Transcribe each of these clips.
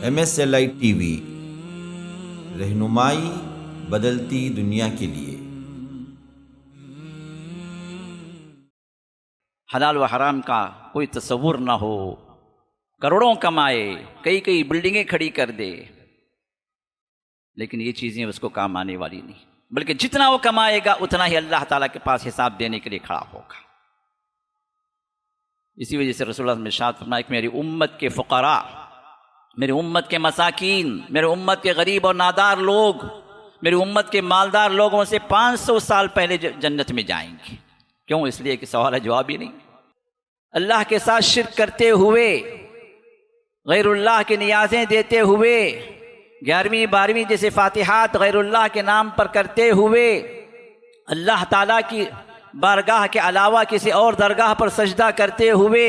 MSLI TV، رہنمائی بدلتی دنیا کے لیے۔ حلال و حرام کا کوئی تصور نہ ہو، کروڑوں کمائے، کئی بلڈنگیں کھڑی کر دے، لیکن یہ چیزیں اس کو کام آنے والی نہیں، بلکہ جتنا وہ کمائے گا اتنا ہی اللہ تعالیٰ کے پاس حساب دینے کے لیے کھڑا ہوگا۔ اسی وجہ سے رسول اللہ نے ارشاد فرمایا کہ میری امت کے فقراء، میری امت کے مساکین، میری امت کے غریب اور نادار لوگ، میری امت کے مالدار لوگوں سے 500 سال پہلے جنت میں جائیں گے۔ کیوں؟ اس لیے کہ سوال جواب ہی نہیں، اللہ کے ساتھ شرک کرتے ہوئے، غیر اللہ کے نیازیں دیتے ہوئے، 11ویں 12ویں جیسے فاتحات غیر اللہ کے نام پر کرتے ہوئے، اللہ تعالیٰ کی بارگاہ کے علاوہ کسی اور درگاہ پر سجدہ کرتے ہوئے،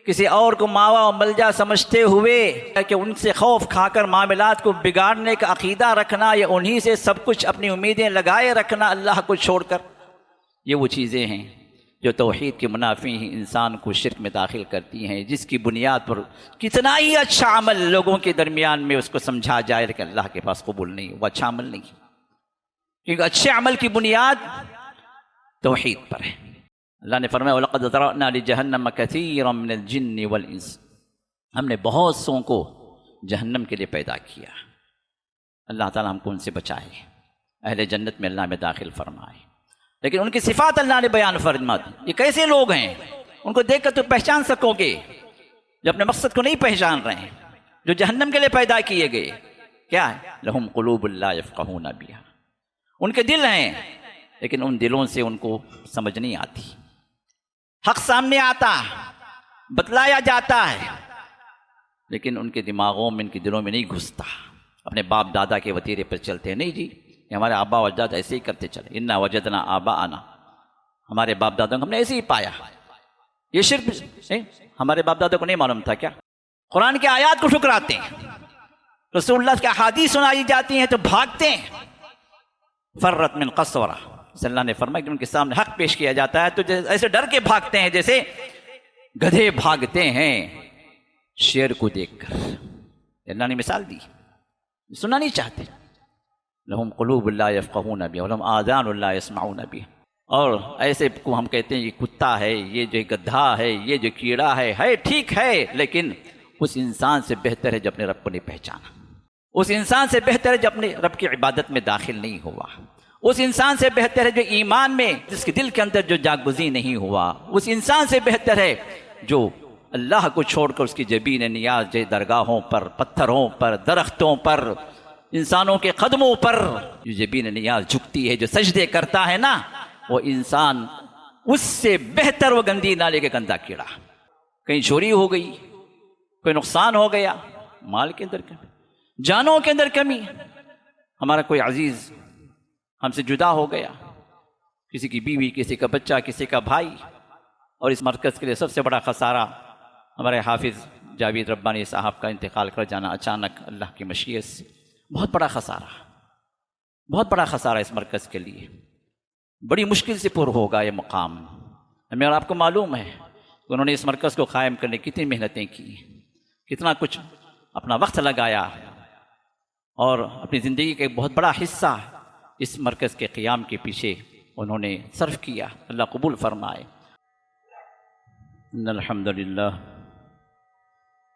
کسی اور کو ماوا و ملجا سمجھتے ہوئے کہ ان سے خوف کھا کر معاملات کو بگاڑنے کا عقیدہ رکھنا یا انہی سے سب کچھ اپنی امیدیں لگائے رکھنا اللہ کو چھوڑ کر، یہ وہ چیزیں ہیں جو توحید کے منافی ہیں، انسان کو شرک میں داخل کرتی ہیں، جس کی بنیاد پر کتنا ہی اچھا عمل لوگوں کے درمیان میں اس کو سمجھا جائے لیکن اللہ کے پاس قبول نہیں، وہ اچھا عمل نہیں، کیونکہ اچھے عمل کی بنیاد توحید پر ہے۔ اللہ نے فرمایا وَلَقَدْ ذَرَأْنَا لِجَهَنَّمَ كَثِيرًا مِنَ الْجِنِّ وَالْإِنسِ، ہم نے بہت سوں کو جہنم کے لیے پیدا کیا، اللہ تعالیٰ ہم کو ان سے بچائے، اہل جنت میں اللہ میں داخل فرمائے۔ لیکن ان کی صفات اللہ نے بیان فرما دی، یہ کیسے لوگ ہیں؟ ان کو دیکھ کر تو پہچان سکو گے جو اپنے مقصد کو نہیں پہچان رہے ہیں، جو جہنم کے لیے پیدا کیے گئے۔ کیا ہے؟ لَهُمْ قُلُوبٌ لَا يَفْقَهُونَ بِهَا، ان کے دل ہیں لیکن ان دلوں سے ان کو سمجھ نہیں آتی، حق سامنے آتا بتلایا جاتا ہے لیکن ان کے دماغوں میں، ان کے دلوں میں نہیں گھستا، اپنے باپ دادا کے وتیرے پر چلتے ہیں، نہیں جی کہ ہمارے آبا و اجداد ایسے ہی کرتے چلے، انا وجدنا آباءنا، ہمارے باپ دادا کو ہم نے ایسے ہی پایا۔ یہ شرک ہمارے باپ دادا کو نہیں معلوم تھا کیا؟ قرآن کی آیات کو ٹھکراتے ہیں، رسول اللہ کی احادیث سنائی جاتی ہیں تو بھاگتے ہیں۔ فرت من قسورہ، اللہ نے فرمایا کہ ان کے سامنے حق پیش کیا جاتا ہے تو ایسے ڈر کے بھاگتے ہیں جیسے گدھے بھاگتے ہیں شیر کو دیکھ کر۔ اللہ نے مثال دی، سننا نہیں چاہتے۔ لہم قلوب لا یفقہون بہا ولہم آذان لا یسمعون بہا، اور ایسے کو ہم کہتے ہیں یہ کتا ہے، یہ جو گدھا ہے، یہ جو کیڑا ہے ٹھیک ہے، لیکن اس انسان سے بہتر ہے جو اپنے رب کو نہیں پہچانا، اس انسان سے بہتر ہے جو اپنے رب کی عبادت میں داخل نہیں ہوا، اس انسان سے بہتر ہے جو ایمان میں، جس کے دل کے اندر جو جاگبزی نہیں ہوا، اس انسان سے بہتر ہے جو اللہ کو چھوڑ کر اس کی جبین نیاز جے درگاہوں پر، پتھروں پر، درختوں پر، انسانوں کے قدموں پر جو جبین نیاز جھکتی ہے، جو سجدے کرتا ہے نا، وہ انسان اس سے بہتر وہ گندی نالے کے گندا کیڑا۔ کہیں چوری ہو گئی، کوئی نقصان ہو گیا، مال کے اندر کمی، جانوں کے اندر کمی، ہمارا کوئی عزیز ہم سے جدا ہو گیا، کسی کی بیوی، کسی کا بچہ، کسی کا بھائی، اور اس مرکز کے لیے سب سے بڑا خسارہ ہمارے حافظ جاوید ربانی صاحب کا انتقال کر جانا اچانک اللہ کی مشیت سے، بہت بڑا خسارہ، بہت بڑا خسارہ اس مرکز کے لیے، بڑی مشکل سے پر ہوگا یہ مقام۔ ہمیں اور آپ کو معلوم ہے کہ انہوں نے اس مرکز کو قائم کرنے کی کتنی محنتیں کی، کتنا کچھ اپنا وقت لگایا، اور اپنی زندگی کا ایک بہت بڑا حصہ اس مرکز کے قیام کے پیچھے انہوں نے صرف کیا۔ اللہ قبول فرمائے۔ ان الحمد للہ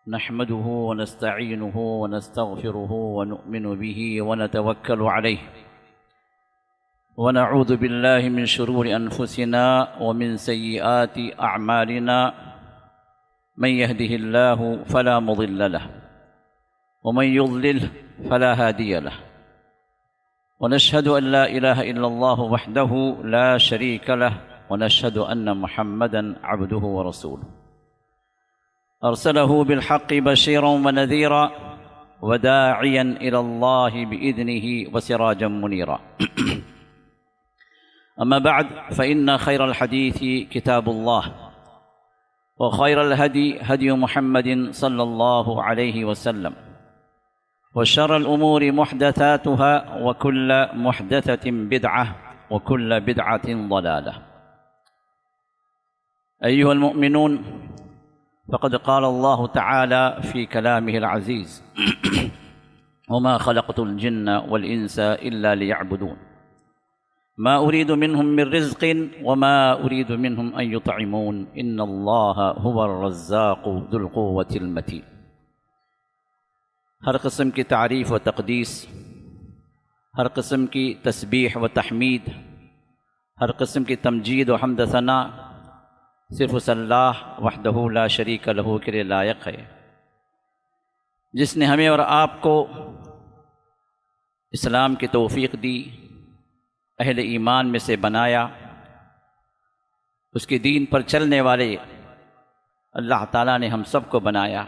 نحمده ونستعینه ونستغفره ونؤمن به ونتوکل علیہ ونعوذ باللہ من شرور انفسنا ومن سیئات اعمالنا، من يهده الله فلا مضل له ومن يضلل فلا هادي له، ونشهد أن لا إله إلا الله وحده لا شريك له، ونشهد أن محمدًا عبده ورسوله، أرسله بالحق بشيرا ونذيرا وداعيا إلى الله بإذنه وسراجا منيرا أما بعد، فإن خير الحديث كتاب الله، وخير الهدي هدي محمد صلى الله عليه وسلم، وشر الأمور محدثاتها، وكل محدثة بدعة، وكل بدعة ضلالة۔ أيها المؤمنون، فقد قال الله تعالى في كلامه العزيز وما خلقت الجن والإنس إلا ليعبدون ما أريد منهم من رزق وما أريد منهم أن يطعمون إن الله هو الرزاق ذو القوة المتين۔ ہر قسم کی تعریف و تقدیس، ہر قسم کی تسبیح و تحمید، ہر قسم کی تمجید و حمد ثنا صرف اس اللہ وحدہ لا شریک لہ کے لیے لائق ہے، جس نے ہمیں اور آپ کو اسلام کی توفیق دی، اہل ایمان میں سے بنایا، اس کے دین پر چلنے والے اللہ تعالیٰ نے ہم سب کو بنایا۔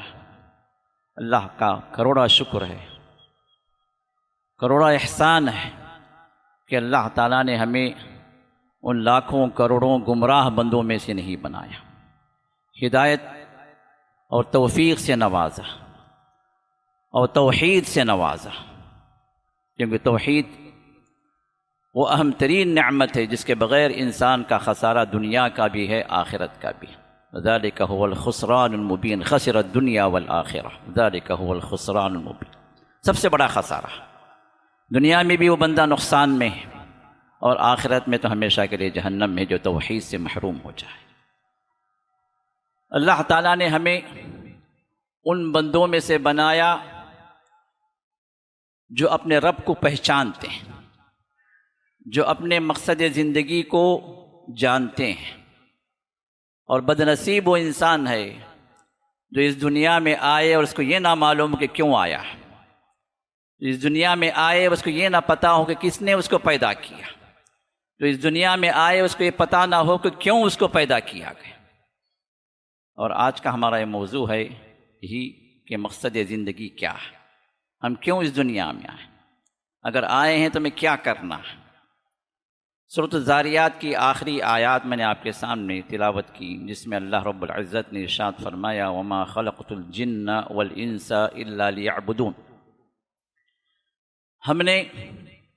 اللہ کا کروڑا شکر ہے، کروڑا احسان ہے کہ اللہ تعالیٰ نے ہمیں ان لاکھوں کروڑوں گمراہ بندوں میں سے نہیں بنایا، ہدایت اور توفیق سے نوازا اور توحید سے نوازا، کیونکہ توحید وہ اہم ترین نعمت ہے جس کے بغیر انسان کا خسارہ دنیا کا بھی ہے، آخرت کا بھی ہے۔ ذالک هو الخسران المبین، خسر الدنیا والآخرہ، ذالک هو الخسران المبین، سب سے بڑا خسارہ۔ دنیا میں بھی وہ بندہ نقصان میں ہے، اور آخرت میں تو ہمیشہ کے لیے جہنم میں جو توحید سے محروم ہو جائے۔ اللہ تعالیٰ نے ہمیں ان بندوں میں سے بنایا جو اپنے رب کو پہچانتے ہیں، جو اپنے مقصد زندگی کو جانتے ہیں، اور بدنصیب وہ انسان ہے جو اس دنیا میں آئے اور اس کو یہ نہ معلوم کہ کیوں آیا، اس دنیا میں آئے اور اس کو یہ نہ پتا ہو کہ کس نے اس کو پیدا کیا، تو اس دنیا میں آئے اس کو یہ پتہ نہ ہو کہ کیوں اس کو پیدا کیا گیا۔ اور آج کا ہمارا یہ موضوع ہے یہی کہ مقصد زندگی کیا ہے، ہم کیوں اس دنیا میں آئے، اگر آئے ہیں تو ہمیں کیا کرنا ہے۔ سورۃ الذاریات کی آخری آیات میں نے آپ کے سامنے تلاوت کی، جس میں اللہ رب العزت نے ارشاد فرمایا وما خلقت الجن والانس الا لیعبدون۔ ہم نے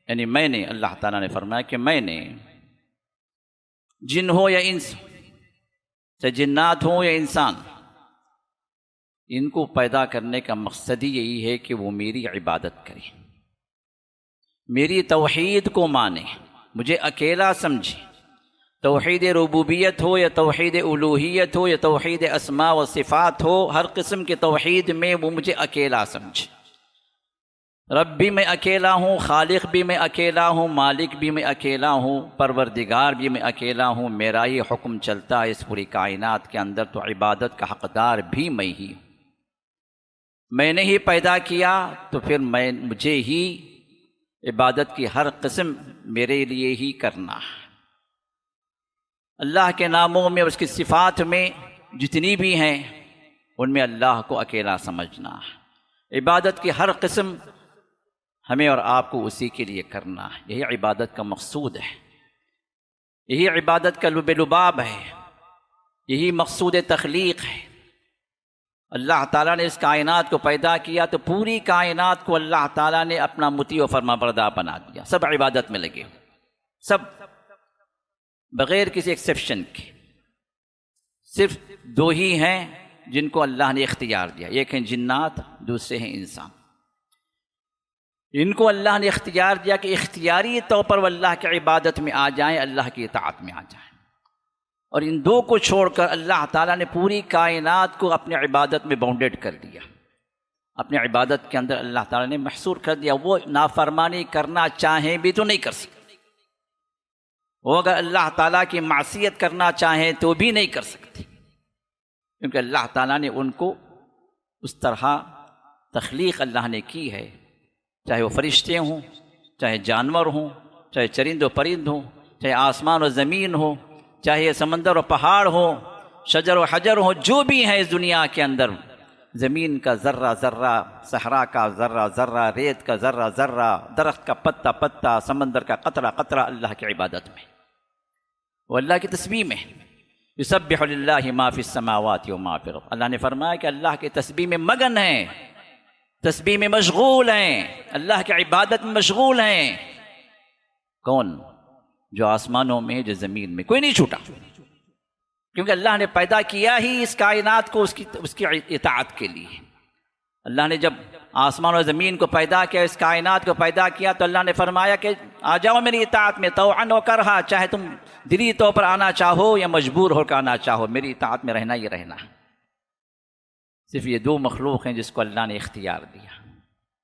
یعنی میں نے، اللہ تعالیٰ نے فرمایا کہ میں نے جن ہو یا انس، چاہے جنات ہوں یا انسان، ان کو پیدا کرنے کا مقصد ہی یہی ہے کہ وہ میری عبادت کریں، میری توحید کو مانیں، مجھے اکیلا سمجھیں۔ توحید ربوبیت ہو یا توحید الوہیت ہو یا توحید اسماء و صفات ہو، ہر قسم کے توحید میں وہ مجھے اکیلا سمجھیں۔ رب بھی میں اکیلا ہوں، خالق بھی میں اکیلا ہوں، مالک بھی میں اکیلا ہوں، پروردگار بھی میں اکیلا ہوں، میرا یہ حکم چلتا ہے اس پوری کائنات کے اندر، تو عبادت کا حقدار بھی میں ہی ہوں۔ میں نے ہی پیدا کیا تو پھر مجھے ہی عبادت کی ہر قسم میرے لیے ہی کرنا ہے۔ اللہ کے ناموں میں اور اس کی صفات میں جتنی بھی ہیں ان میں اللہ کو اکیلا سمجھنا ہے۔ عبادت کی ہر قسم ہمیں اور آپ کو اسی کے لیے کرنا ہے، یہی عبادت کا مقصود ہے، یہی عبادت کا لب لباب ہے، یہی مقصود تخلیق ہے۔ اللہ تعالیٰ نے اس کائنات کو پیدا کیا تو پوری کائنات کو اللہ تعالیٰ نے اپنا مطیع و فرما بردار بنا دیا، سب عبادت میں لگے، سب بغیر کسی ایکسیپشن کے۔ صرف دو ہی ہیں جن کو اللہ نے اختیار دیا، ایک ہیں جنات، دوسرے ہیں انسان۔ ان کو اللہ نے اختیار دیا کہ اختیاری طور پر وہ اللہ کی عبادت میں آ جائیں، اللہ کی اطاعت میں آ جائیں، اور ان دو کو چھوڑ کر اللہ تعالیٰ نے پوری کائنات کو اپنی عبادت میں باؤنڈیڈ کر دیا، اپنی عبادت کے اندر اللہ تعالیٰ نے محصور کر دیا۔ وہ نافرمانی کرنا چاہیں بھی تو نہیں کر سکتے، وہ اگر اللہ تعالیٰ کی معصیت کرنا چاہیں تو بھی نہیں کر سکتے، کیونکہ اللہ تعالیٰ نے ان کو اس طرح تخلیق اللہ نے کی ہے، چاہے وہ فرشتے ہوں، چاہے جانور ہوں، چاہے چرند و پرند ہوں، چاہے آسمان و زمین ہو، چاہے سمندر و پہاڑ ہو، شجر و حجر ہو، جو بھی ہے اس دنیا کے اندر، زمین کا ذرہ ذرہ، صحرا کا ذرہ ذرہ، ریت کا ذرہ ذرہ، درخت کا پتا پتا، سمندر کا قطرہ قطرہ اللہ کی عبادت میں، وہ اللہ کی تسبیح میں۔ یسبح للہ ما فی السماوات و ما فی الارض، اللہ نے فرمایا کہ اللہ کی تسبیح میں مگن ہیں، تسبیح میں مشغول ہیں، اللہ کی عبادت میں مشغول ہیں۔ کون؟ جو آسمانوں میں، جو زمین میں، کوئی نہیں چھوٹا، کیونکہ اللہ نے پیدا کیا ہی اس کائنات کو اس کی اطاعت کے لیے۔ اللہ نے جب آسمان و زمین کو پیدا کیا، اس کائنات کو پیدا کیا، تو اللہ نے فرمایا کہ آ جاؤ میری اطاعت میں طوعاً و کرہا، چاہے تم دلی طور پر آنا چاہو یا مجبور ہو کر آنا چاہو، میری اطاعت میں رہنا ہی رہنا۔ صرف یہ دو مخلوق ہیں جس کو اللہ نے اختیار دیا،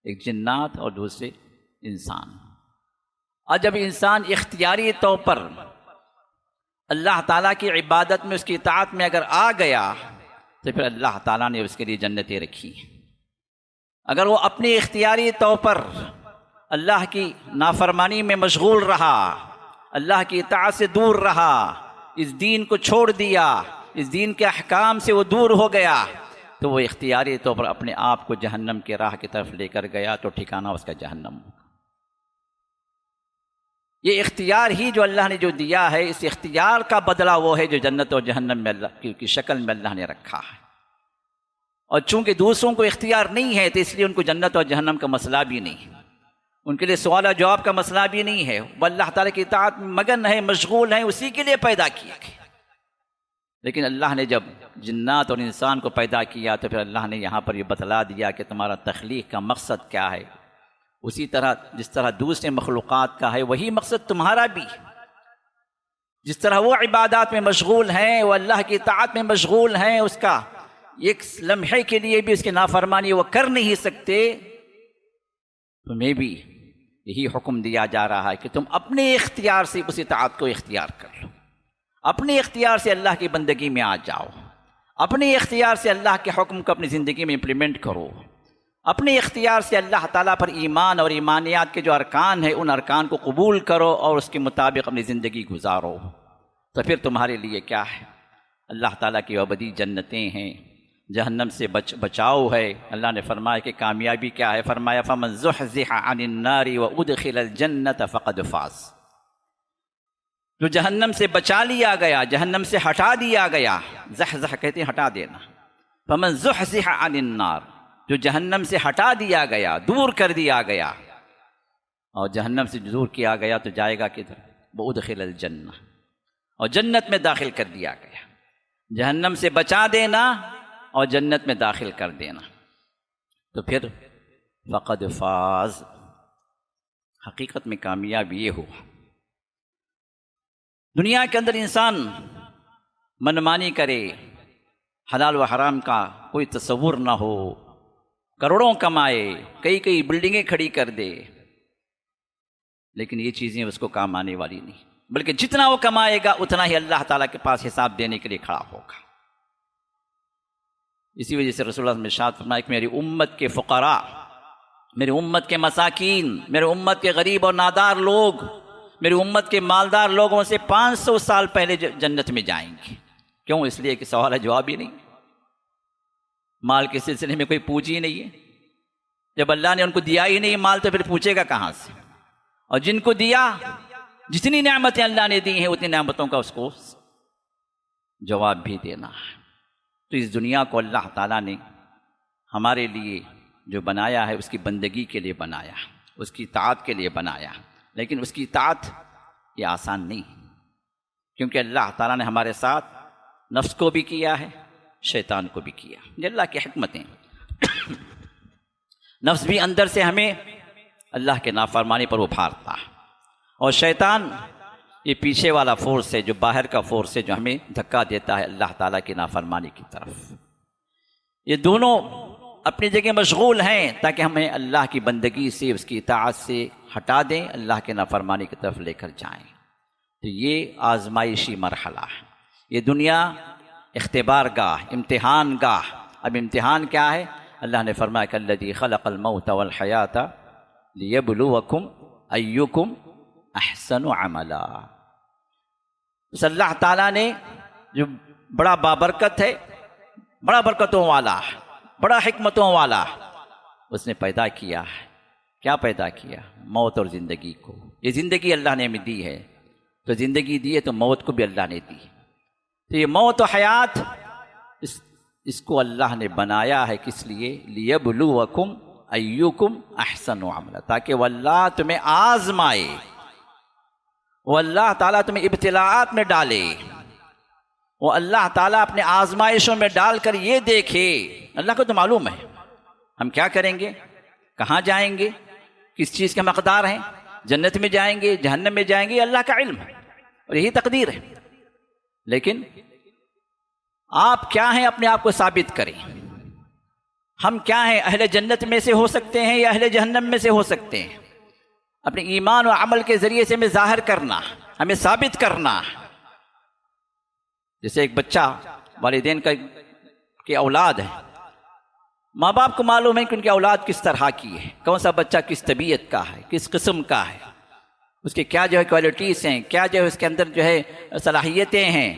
ایک جنات اور دوسرے انسان۔ اور جب انسان اختیاری طور پر اللہ تعالیٰ کی عبادت میں، اس کی اطاعت میں اگر آ گیا، تو پھر اللہ تعالیٰ نے اس کے لیے جنتیں رکھی۔ اگر وہ اپنی اختیاری طور پر اللہ کی نافرمانی میں مشغول رہا، اللہ کی اطاعت سے دور رہا، اس دین کو چھوڑ دیا، اس دین کے احکام سے وہ دور ہو گیا، تو وہ اختیاری طور پر اپنے آپ کو جہنم کی راہ کی طرف لے کر گیا، تو ٹھکانہ اس کا جہنم ہوگا۔ یہ اختیار ہی جو اللہ نے جو دیا ہے، اس اختیار کا بدلہ وہ ہے جو جنت اور جہنم میں اللہ کی شکل میں اللہ نے رکھا ہے۔ اور چونکہ دوسروں کو اختیار نہیں ہے، تو اس لیے ان کو جنت اور جہنم کا مسئلہ بھی نہیں، ان کے لیے سوال و جواب کا مسئلہ بھی نہیں ہے، وہ اللہ تعالیٰ کی اطاعت میں مگن ہے، مشغول ہیں، اسی کے لیے پیدا کیا گیا۔ لیکن اللہ نے جب جنات اور انسان کو پیدا کیا، تو پھر اللہ نے یہاں پر یہ بتلا دیا کہ تمہارا تخلیق کا مقصد کیا ہے۔ اسی طرح جس طرح دوسرے مخلوقات کا ہے، وہی مقصد تمہارا بھی۔ جس طرح وہ عبادات میں مشغول ہیں، وہ اللہ کی اطاعت میں مشغول ہیں، اس کا ایک لمحے کے لیے بھی اس کی نافرمانی وہ کر نہیں سکتے، تمہیں بھی یہی حکم دیا جا رہا ہے کہ تم اپنے اختیار سے اس اطاعت کو اختیار کر لو، اپنے اختیار سے اللہ کی بندگی میں آ جاؤ، اپنے اختیار سے اللہ کے حکم کو اپنی زندگی میں امپلیمنٹ کرو، اپنے اختیار سے اللہ تعالیٰ پر ایمان اور ایمانیات کے جو ارکان ہیں، ان ارکان کو قبول کرو اور اس کے مطابق اپنی زندگی گزارو، تو پھر تمہارے لیے کیا ہے؟ اللہ تعالیٰ کی ابدی جنتیں ہیں، جہنم سے بچاؤ ہے۔ اللہ نے فرمایا کہ کامیابی کیا ہے، فرمایا فَمَن زُحْزِحَ عَنِ النَّارِ وَأُدْخِلَ الْجَنَّةَ فَقَدْ فَازَ۔ جو جہنم سے بچا لیا گیا، جہنم سے ہٹا دیا گیا، زحزح کہتے ہیں ہٹا دینا، فَمَن زُحْزِحَ عَنِ النَّارِ، جو جہنم سے ہٹا دیا گیا، دور کر دیا گیا، اور جہنم سے دور کیا گیا تو جائے گا کدھر؟ وَأُدْخِلَ الْجَنَّةَ، اور جنت میں داخل کر دیا گیا۔ جہنم سے بچا دینا اور جنت میں داخل کر دینا، تو پھر فقد فاز، حقیقت میں کامیاب یہ ہوا۔ دنیا کے اندر انسان منمانی کرے، حلال و حرام کا کوئی تصور نہ ہو، کروڑوں کمائے، کئی بلڈنگیں کھڑی کر دے، لیکن یہ چیزیں اس کو کام آنے والی نہیں، بلکہ جتنا وہ کمائے گا اتنا ہی اللہ تعالیٰ کے پاس حساب دینے کے لیے کھڑا ہوگا۔ اسی وجہ سے رسول اللہ نے ارشاد فرمایا کہ میری امت کے فقراء، میری امت کے مساکین، میری امت کے غریب اور نادار لوگ، میری امت کے مالدار لوگوں سے 500 سال پہلے جنت میں جائیں گے۔ کیوں؟ اس لیے کہ سوال جواب ہی نہیں، مال کے سلسلے میں کوئی پوچھ ہی نہیں ہے۔ جب اللہ نے ان کو دیا ہی نہیں مال، تو پھر پوچھے گا کہاں سے؟ اور جن کو دیا، جتنی نعمتیں اللہ نے دی ہیں، اتنی نعمتوں کا اس کو جواب بھی دینا ہے۔ تو اس دنیا کو اللہ تعالیٰ نے ہمارے لیے جو بنایا ہے، اس کی بندگی کے لیے بنایا، اس کی اطاعت کے لیے بنایا، لیکن اس کی اطاعت یہ آسان نہیں، کیونکہ اللہ تعالیٰ نے ہمارے ساتھ نفس کو بھی کیا ہے، شیطان کو بھی کیا، یہ اللہ کی حکمتیں۔ نفس بھی اندر سے ہمیں اللہ کے نافرمانی پر ابھارتا ہے، اور شیطان یہ پیچھے والا فورس ہے، جو باہر کا فورس ہے، جو ہمیں دھکا دیتا ہے اللہ تعالیٰ کی نافرمانی کی طرف۔ یہ دونوں اپنی جگہ مشغول ہیں تاکہ ہمیں اللہ کی بندگی سے، اس کی اطاعت سے ہٹا دیں، اللہ کے نافرمانی کی طرف لے کر جائیں۔ تو یہ آزمائشی مرحلہ ہے، یہ دنیا اختبار گاہ، امتحان گاہ۔ اب امتحان کیا ہے؟ اللہ نے فرمایا کہ الذی خلق الموت والحیات لیبلوکم ایکم احسن عملا۔ اس اللہ تعالیٰ نے جو بڑا بابرکت ہے، بڑا برکتوں والا، بڑا حکمتوں والا، اس نے پیدا کیا ہے۔ کیا پیدا کیا؟ موت اور زندگی کو۔ یہ زندگی اللہ نے ہمیں دی ہے، تو زندگی دی ہے تو موت کو بھی اللہ نے دی۔ تو یہ موت و حیات اس کو اللہ نے بنایا ہے کس لیے؟ لیبلوکم ایکم احسن عملا، تاکہ وہ اللہ تمہیں آزمائے، وہ اللہ تعالیٰ تمہیں ابتلاءات میں ڈالے، وہ اللہ تعالیٰ اپنے آزمائشوں میں ڈال کر یہ دیکھے. اللہ کو تو معلوم ہے ہم کیا کریں گے، کہاں جائیں گے، کس چیز کے مقدار ہیں، جنت میں جائیں گے جہنم میں جائیں گے، یہ اللہ کا علم ہے اور یہی تقدیر ہے. لیکن آپ کیا ہیں اپنے آپ کو ثابت کریں. ہم کیا ہیں، اہل جنت میں سے ہو سکتے ہیں یا اہل جہنم میں سے ہو سکتے ہیں. اپنے ایمان و عمل کے ذریعے سے ہمیں ظاہر کرنا، ہمیں ثابت کرنا. جیسے ایک بچہ والدین کی اولاد ہے، ماں باپ کو معلوم ہے کہ ان کی اولاد کس طرح کی ہے، کون سا بچہ کس طبیعت کا ہے، کس قسم کا ہے، اس کے کیا جو ہے کوالٹیز ہیں، کیا جو ہے اس کے اندر جو ہے صلاحیتیں ہیں،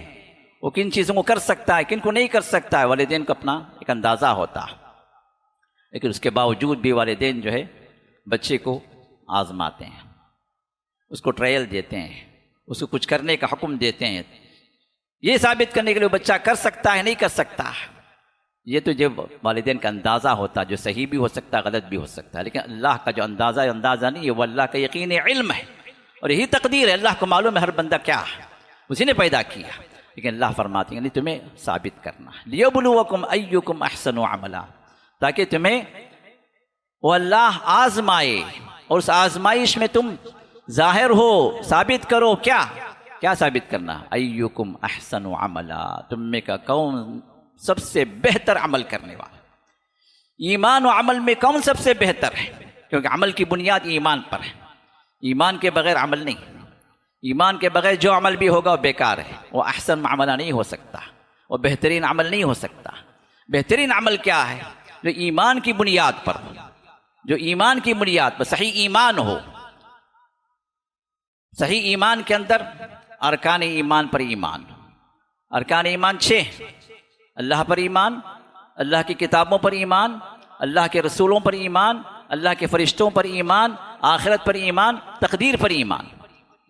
وہ کن چیزوں کو کر سکتا ہے کن کو نہیں کر سکتا ہے. والدین کو اپنا ایک اندازہ ہوتا ہے، لیکن اس کے باوجود بھی والدین جو ہے بچے کو آزماتے ہیں، اس کو ٹرائل دیتے ہیں، اس کو کچھ کرنے کا حکم دیتے ہیں، یہ ثابت کرنے کے لیے بچہ کر سکتا ہے نہیں کر سکتا. یہ تو جو والدین کا اندازہ ہوتا ہے، جو صحیح بھی ہو سکتا ہے غلط بھی ہو سکتا ہے. لیکن اللہ کا جو اندازہ نہیں ہے، وہ اللہ کا یقین علم ہے اور یہی تقدیر ہے. اللہ کو معلوم ہے ہر بندہ کیا ہے، اسی نے پیدا کیا. لیکن اللہ فرماتے ہیں تمہیں ثابت کرنا ہے، لیبلوکم ایکم احسن عملا، تاکہ تمہیں وہ اللہ آزمائے اور اس آزمائش میں تم ظاہر ہو، ثابت کرو. کیا ثابت کرنا؟ ایکم احسن عملا، تم میں کا کون سب سے بہتر عمل کرنے والا. ایمان و عمل میں کون سب سے بہتر ہے؟ کیونکہ عمل کی بنیاد ایمان پر ہے. ایمان کے بغیر عمل نہیں، ایمان کے بغیر جو عمل بھی ہوگا وہ بیکار ہے، وہ احسن عملہ نہیں ہو سکتا، وہ بہترین عمل نہیں ہو سکتا. بہترین عمل کیا ہے؟ جو ایمان کی بنیاد پر، جو ایمان کی بنیاد پر صحیح ایمان ہو. صحیح ایمان کے اندر ارکان ایمان پر ایمان. ارکان ایمان 6: اللہ پر ایمان، اللہ کی کتابوں پر ایمان، اللہ کے رسولوں پر ایمان، اللہ کے فرشتوں پر ایمان، آخرت پر ایمان، تقدیر پر ایمان.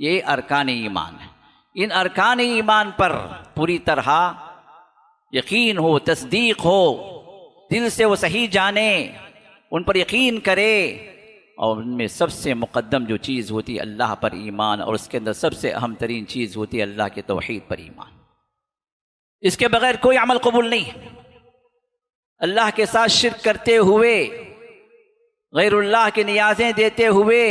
یہ ارکان ایمان ہے. ان ارکان ایمان پر پوری طرح یقین ہو، تصدیق ہو، دل سے وہ صحیح جانے، ان پر یقین کرے. اور ان میں سب سے مقدم جو چیز ہوتی ہے اللہ پر ایمان، اور اس کے اندر سب سے اہم ترین چیز ہوتی ہے اللہ کے توحید پر ایمان. اس کے بغیر کوئی عمل قبول نہیں. اللہ کے ساتھ شرک کرتے ہوئے، غیر اللہ کے نیازیں دیتے ہوئے،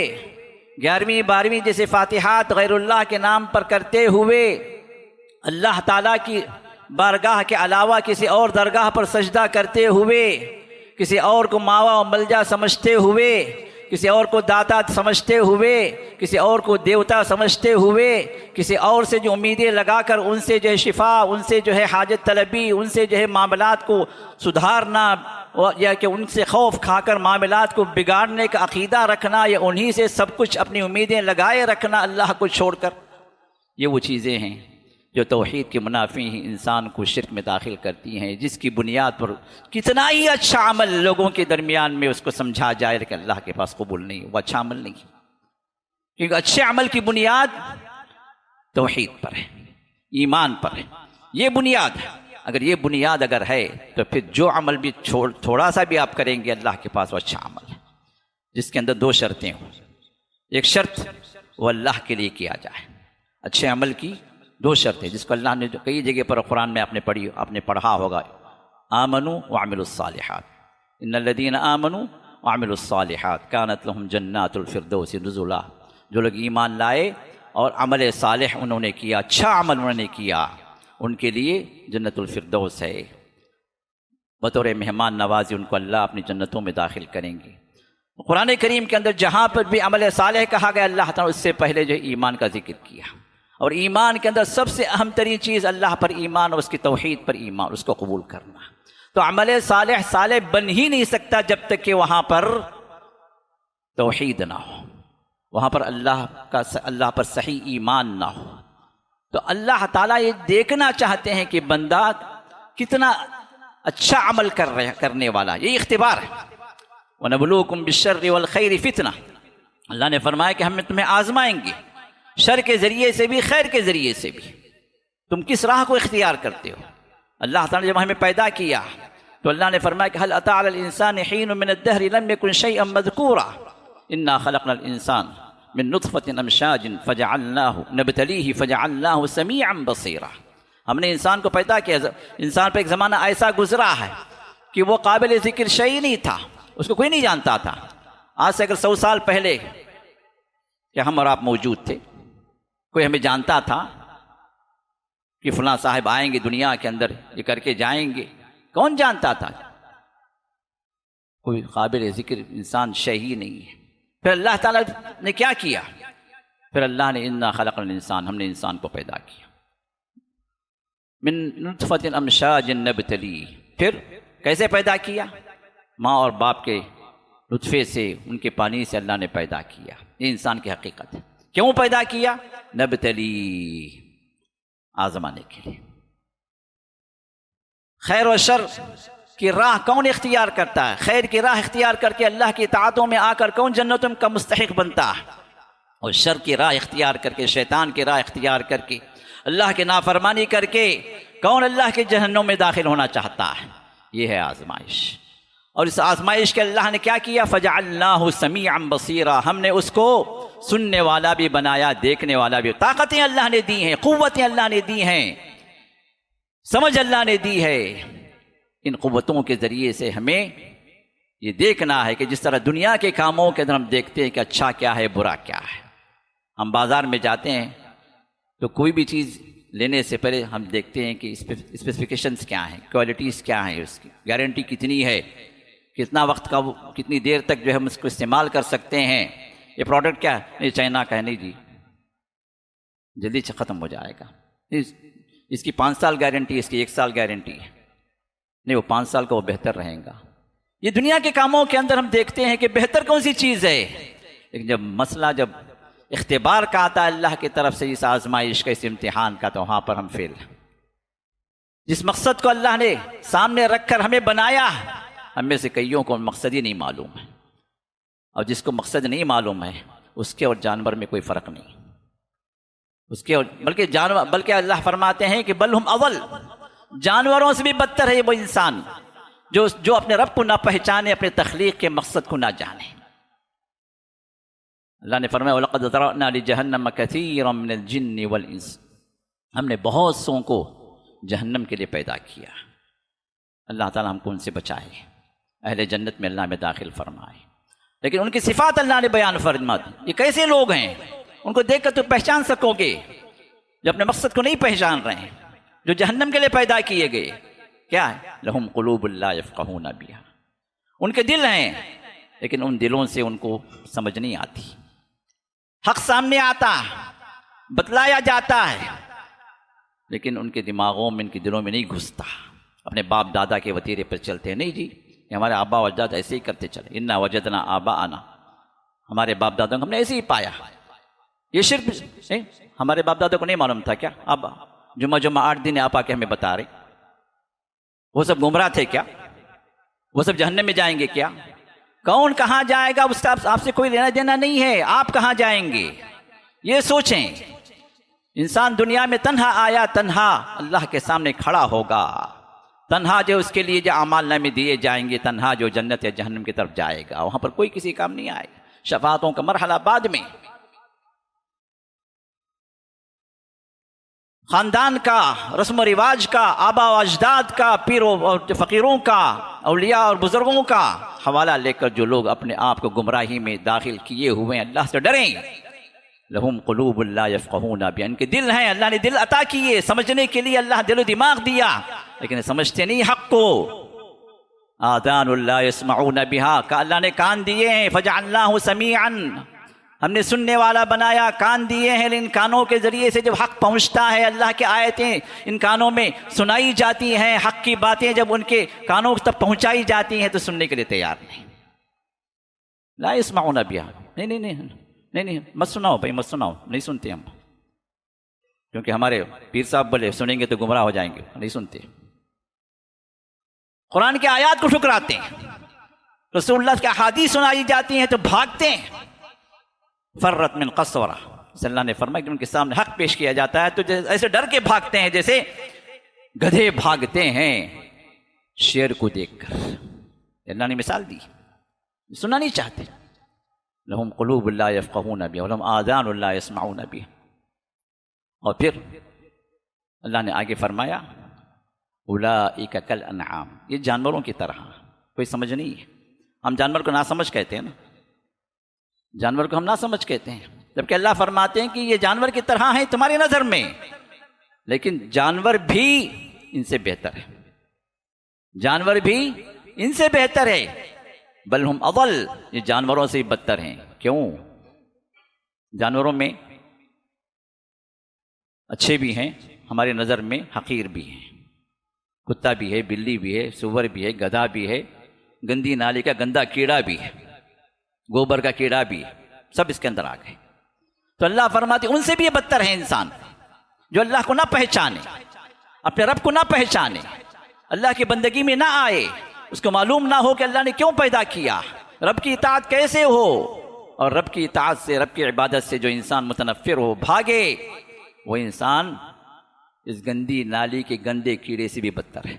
11ویں 12ویں جیسے فاتحات غیر اللہ کے نام پر کرتے ہوئے، اللہ تعالیٰ کی بارگاہ کے علاوہ کسی اور درگاہ پر سجدہ کرتے ہوئے، کسی اور کو ماوا و ملجا سمجھتے ہوئے، کسی اور کو داتا سمجھتے ہوئے، کسی اور کو دیوتا سمجھتے ہوئے، کسی اور سے جو امیدیں لگا کر ان سے جو ہے شفا، ان سے جو ہے حاجت طلبی، ان سے جو ہے معاملات کو سدھارنا، یا کہ ان سے خوف کھا کر معاملات کو بگاڑنے کا عقیدہ رکھنا، یا انہی سے سب کچھ اپنی امیدیں لگائے رکھنا اللہ کو چھوڑ کر، یہ وہ چیزیں ہیں جو توحید کے منافی ہی انسان کو شرک میں داخل کرتی ہیں، جس کی بنیاد پر کتنا ہی اچھا عمل لوگوں کے درمیان میں اس کو سمجھا جائے لیکن اللہ کے پاس قبول نہیں، وہ اچھا عمل نہیں. کیونکہ اچھے عمل کی بنیاد توحید پر ہے، ایمان پر ہے. یہ بنیاد ہے. اگر یہ بنیاد اگر ہے تو پھر جو عمل بھی تھوڑا سا بھی آپ کریں گے اللہ کے پاس وہ اچھا عمل ہے، جس کے اندر 2 شرطیں ہوں. ایک شرط وہ اللہ کے لیے کیا جائے. اچھے عمل کی 2 شرطیں جس کو اللہ نے جو کئی جگہ پر قرآن میں آپ نے پڑھا ہوگا. آمنوا وعملوا الصالحات، ان الذین آمنوا وعملوا الصالحات کانت لهم جنات الفردوس نزلا. جو لوگ ایمان لائے اور عمل صالح انہوں نے کیا، اچھا عمل انہوں نے کیا، ان کے لیے جنت الفردوس ہے. بطور مہمان نوازی ان کو اللہ اپنی جنتوں میں داخل کریں گے. قرآن کریم کے اندر جہاں پر بھی عمل صالح کہا گیا اللہ تعالیٰ اس سے پہلے جو ایمان کا ذکر کیا. اور ایمان کے اندر سب سے اہم ترین چیز اللہ پر ایمان اور اس کی توحید پر ایمان، اس کو قبول کرنا. تو عمل صالح بن ہی نہیں سکتا جب تک کہ وہاں پر توحید نہ ہو، وہاں پر اللہ پر صحیح ایمان نہ ہو. تو اللہ تعالیٰ یہ دیکھنا چاہتے ہیں کہ بندہ کتنا اچھا عمل کرنے والا. یہ اختبار ہے. وَنَبْلُوكُمْ بِالشَّرِّ وَالْخَيْرِ فِتْنَةً. اللہ نے فرمایا کہ ہم تمہیں آزمائیں گے، شر کے ذریعے سے بھی خیر کے ذریعے سے بھی. تم کس راہ کو اختیار کرتے ہو. اللہ تعالیٰ نے جب ہمیں پیدا کیا تو اللہ نے فرمایا کہ هل أتى على الإنسان حين من الدهر لم يكن شيئا مذكورا إنا خلقنا الإنسان من نطفة أمشاج فجعلناه نبتليه فجعلناه سميعا بصيرا. ہم نے انسان کو پیدا کیا، انسان پہ ایک زمانہ ایسا گزرا ہے کہ وہ قابل ذکر شیء نہیں تھا، اس کو کوئی نہیں جانتا تھا۔ آج سے اگر 100 سال پہلے کہ ہم اور آپ موجود تھے، کوئی ہمیں جانتا تھا کہ فلاں صاحب آئیں گے دنیا کے اندر، یہ کر کے جائیں گے؟ کون جانتا تھا؟ کوئی قابل ذکر انسان شیء ہی نہیں ہے۔ پھر اللہ تعالیٰ نے کیا کیا؟ پھر اللہ نے انا خلقنا الانسان، ہم نے انسان کو پیدا کیا، من نطفۃ امشاج نبتلی، پھر کیسے پیدا کیا؟ ماں اور باپ کے نطفے سے، ان کے پانی سے اللہ نے پیدا کیا۔ یہ انسان کی حقیقت ہے۔ کیوں پیدا کیا؟ نبتلی، آزمانے کے لیے۔ خیر و شر کی راہ کون اختیار کرتا ہے؟ خیر کی راہ اختیار کر کے اللہ کی اطاعتوں میں آ کر کون جنتوں کا مستحق بنتا ہے؟ اور شر کی راہ اختیار کر کے، شیطان کی راہ اختیار کر کے، اللہ کی نافرمانی کر کے کون اللہ کے جہنم میں داخل ہونا چاہتا ہے؟ یہ ہے آزمائش۔ اور اس آزمائش کے اللہ نے کیا کیا؟ فجعلناہ سمیعا بصیرا، ہم نے اس کو سننے والا بھی بنایا، دیکھنے والا بھی۔ طاقتیں اللہ نے دی ہیں، قوتیں اللہ نے دی ہیں، سمجھ اللہ نے دی ہے۔ ان قوتوں کے ذریعے سے ہمیں یہ دیکھنا ہے کہ جس طرح دنیا کے کاموں کے اندر ہم دیکھتے ہیں کہ اچھا کیا ہے، برا کیا ہے۔ ہم بازار میں جاتے ہیں تو کوئی بھی چیز لینے سے پہلے ہم دیکھتے ہیں کہ اسپیسیفکیشنز کیا ہیں، کوالٹیز کیا ہیں، اس کی گارنٹی کتنی ہے، کتنا وقت کا، کتنی دیر تک جو ہے ہم اس کو استعمال کر سکتے ہیں۔ یہ پروڈکٹ کیا ہے؟ یہ چائنا کا ہے، نہیں جی جلدی سے ختم ہو جائے گا، اس کی 5 سال گارنٹی، اس کی 1 سال گارنٹی ہے، نہیں وہ 5 سال کا وہ بہتر رہے گا۔ یہ دنیا کے کاموں کے اندر ہم دیکھتے ہیں کہ بہتر کون سی چیز ہے، لیکن جب مسئلہ، جب اختبار کا آتا ہے اللہ کی طرف سے، اس آزمائش کا، اس امتحان کا، تو وہاں پر ہم فیل ہیں۔ جس مقصد کو اللہ نے سامنے رکھ کر ہمیں بنایا، ہم میں سے کئیوں کو مقصد ہی نہیں معلوم ہے، اور جس کو مقصد نہیں معلوم ہے اس کے اور جانور میں کوئی فرق نہیں، اس کے اور بلکہ اللہ فرماتے ہیں کہ بل ہم اول، جانوروں سے بھی بدتر ہے وہ انسان جو اپنے رب کو نہ پہچانے، اپنے تخلیق کے مقصد کو نہ جانے۔ اللہ نے فرمایا وَلَقَدْ ذَرَأْنَا لِجَهَنَّمَ كَثِيرًا مِنَ الْجِنِّ وَالْإِنسِ، ہم نے بہت سو کو جہنم کے لیے پیدا کیا۔ اللہ تعالیٰ ہم کو ان سے بچائے، اہل جنت میں اللہ میں داخل فرمائے۔ لیکن ان کی صفات اللہ نے بیان فرما دی۔ یہ کیسے لوگ ہیں؟ ان کو دیکھ کر تو پہچان سکو گے جو اپنے مقصد کو نہیں پہچان رہے ہیں، جو جہنم کے لیے پیدا کیے گئے۔ کیا ہے؟ لہم قلوب لا یفقہون بہا، ان کے دل ہیں لیکن ان دلوں سے ان کو سمجھ نہیں آتی۔ حق سامنے آتا، بتلایا جاتا ہے، لیکن ان کے دماغوں میں، ان کے دلوں میں نہیں گھستا۔ اپنے باپ دادا کے وتیرے پر چلتے ہیں، نہیں جی یہ ہمارے آبا و اجداد ایسے ہی کرتے چلے، انا وجدنا آباءنا، ہمارے باپ دادا کو ہم نے ایسے ہی پایا۔ یہ شرک ہمارے باپ دادا کو نہیں معلوم تھا کیا؟ اب جمعہ 8 دن آپ آ کے ہمیں بتا رہے، وہ سب گمراہ تھے کیا؟ وہ سب جہنم میں جائیں گے کیا؟ کون کہاں جائے گا اس کا آپ سے کوئی لینا دینا نہیں ہے، آپ کہاں جائیں گے یہ سوچیں۔ انسان دنیا میں تنہا آیا، تنہا اللہ کے سامنے کھڑا ہوگا، تنہا جو اس کے لیے جو اعمال نامے دیے جائیں گے، تنہا جو جنت یا جہنم کی طرف جائے گا، وہاں پر کوئی کسی کام نہیں آئے گا۔ شفاعتوں کا مرحلہ بعد میں، خاندان کا، رسم و رواج کا، آبا و اجداد کا، پیروں اور فقیروں کا، اولیاء اور بزرگوں کا حوالہ لے کر جو لوگ اپنے آپ کو گمراہی میں داخل کیے ہوئے ہیں، اللہ سے ڈریں۔ لہم قلوب لا یفقہون بہا، ان کے دل ہیں، اللہ نے دل عطا کیے، سمجھنے کے لیے اللہ دل و دماغ دیا، لیکن سمجھتے نہیں حق کو۔ آذان لا یسمعون بہا، کہ اللہ نے کان دیے ہیں، فجعلناہ سمیعا، ہم نے سننے والا بنایا، کان دیے ہیں، ان کانوں کے ذریعے سے جب حق پہنچتا ہے، اللہ کی آیتیں ان کانوں میں سنائی جاتی ہیں، حق کی باتیں جب ان کے کانوں تک پہنچائی جاتی ہیں تو سننے کے لیے تیار نہیں۔ لا یسمعون بہا، نہیں مت سناؤ بھائی، مت سناؤ، نہیں سنتے ہم، کیونکہ ہمارے پیر صاحب بولے سنیں گے تو گمراہ ہو جائیں گے، نہیں سنتے۔ قرآن کی آیات کو ٹھکراتے ہیں، رسول اللہ کی احادیث سنائی جاتی ہیں تو بھاگتے ہیں۔ فرت من قسورہ، اللہ نے فرمایا کہ ان کے سامنے حق پیش کیا جاتا ہے تو ایسے ڈر کے بھاگتے ہیں جیسے گدھے بھاگتے ہیں شیر کو دیکھ کر۔ اللہ نے مثال دی، سننا نہیں چاہتے۔ لہم قلوب لا یفقہون بہا ولہم آذان لا یسمعون بہا، اور پھر اللہ نے آگے فرمایا اولئک کالانعام، یہ جانوروں کی طرح، کوئی سمجھ نہیں ہے۔ ہم جانور کو ناسمجھ کہتے ہیں نا، جانور کو ہم ناسمجھ کہتے ہیں، جبکہ اللہ فرماتے ہیں کہ یہ جانور کی طرح ہیں تمہاری نظر میں، لیکن جانور بھی ان سے بہتر ہے، جانور بھی ان سے بہتر ہے، بل ہم اضل، یہ جانوروں سے بدتر ہیں۔ کیوں؟ جانوروں میں اچھے بھی ہیں، ہماری نظر میں حقیر بھی ہیں، کتا بھی ہے، بلی بھی ہے، سور بھی ہے، گدھا بھی ہے، گندی نالی کا گندا کیڑا بھی ہے، گوبر کا کیڑا بھی ہے، سب اس کے اندر آ گئے۔ تو اللہ فرماتے ان سے بھی یہ بدتر ہے انسان، جو اللہ کو نہ پہچانے، اپنے رب کو نہ پہچانے، اللہ کی بندگی میں نہ آئے، اس کو معلوم نہ ہو کہ اللہ نے کیوں پیدا کیا، رب کی اطاعت کیسے ہو، اور رب کی اطاعت سے، رب کی عبادت سے جو انسان متنفر ہو، بھاگے، وہ انسان اس گندی نالی کے گندے کیڑے سے بھی بدتر ہے۔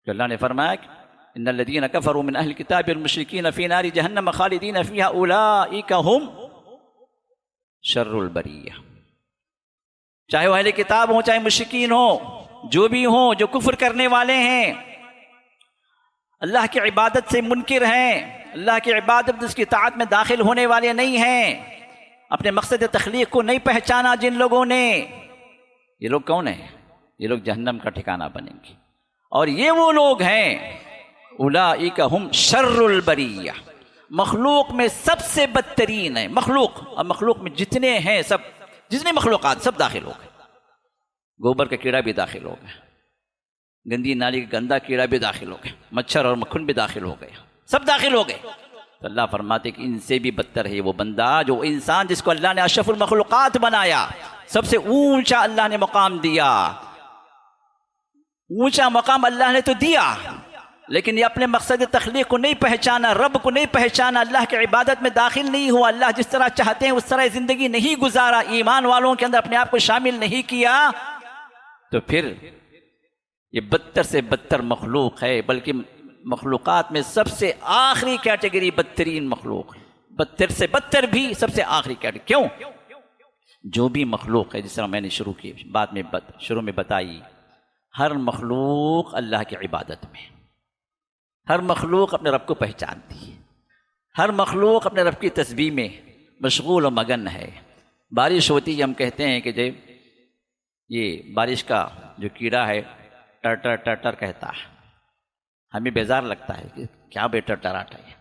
کہ اللہ نے فرمایا کہ ان الذين كفروا من اهل الكتاب والمشركين في نار جهنم خالدين فيها اولئك هم شر البریہ، چاہے وہ اہل کتاب ہوں، چاہے مشرکین ہوں، جو بھی ہوں، جو کفر کرنے والے ہیں، اللہ کی عبادت سے منکر ہیں، اللہ کی عبادت اس کی اطاعت میں داخل ہونے والے نہیں ہیں، اپنے مقصد تخلیق کو نہیں پہچانا جن لوگوں نے، یہ لوگ کون ہیں؟ یہ لوگ جہنم کا ٹھکانہ بنیں گے، اور یہ وہ لوگ ہیں اولئک ہم شر البریہ، مخلوق میں سب سے بدترین ہے۔ مخلوق، اب مخلوق میں جتنے ہیں، سب جتنے مخلوقات سب داخل ہو گئے، گوبر کا کیڑا بھی داخل ہو گیا، گندی نالی کا گندا کیڑا بھی داخل ہو گیا، مچھر اور مکھن بھی داخل ہو گئے، سب داخل ہو گئے۔ تو اللہ فرماتے کہ ان سے بھی بدتر ہے وہ بندہ، جو انسان جس کو اللہ نے اشرف المخلوقات بنایا، سب سے اونچا اللہ نے مقام دیا، اونچا مقام اللہ نے تو دیا، لیکن یہ اپنے مقصد تخلیق کو نہیں پہچانا، رب کو نہیں پہچانا، اللہ کی عبادت میں داخل نہیں ہوا، اللہ جس طرح چاہتے ہیں اس طرح زندگی نہیں گزارا، ایمان والوں کے اندر اپنے آپ کو شامل نہیں کیا، تو پھر یہ بدتر سے بدتر مخلوق ہے، بلکہ مخلوقات میں سب سے آخری کیٹیگری بدترین مخلوق ہے، بدتر سے بدتر بھی سب سے آخری کیٹیگری۔ کیوں؟ جو بھی مخلوق ہے، جس طرح میں نے شروع کی بات میں شروع میں بتائی، ہر مخلوق اللہ کی عبادت میں، ہر مخلوق اپنے رب کو پہچانتی ہے، ہر مخلوق اپنے رب کی تسبیح میں مشغول و مگن ہے۔ بارش ہوتی ہے، ہم کہتے ہیں کہ جب یہ بارش کا جو کیڑا ہے ٹر ٹر ٹر ٹر کہتا ہے، ہمیں بیزار لگتا ہے کہ کیا بے ٹر ٹراٹ ہے،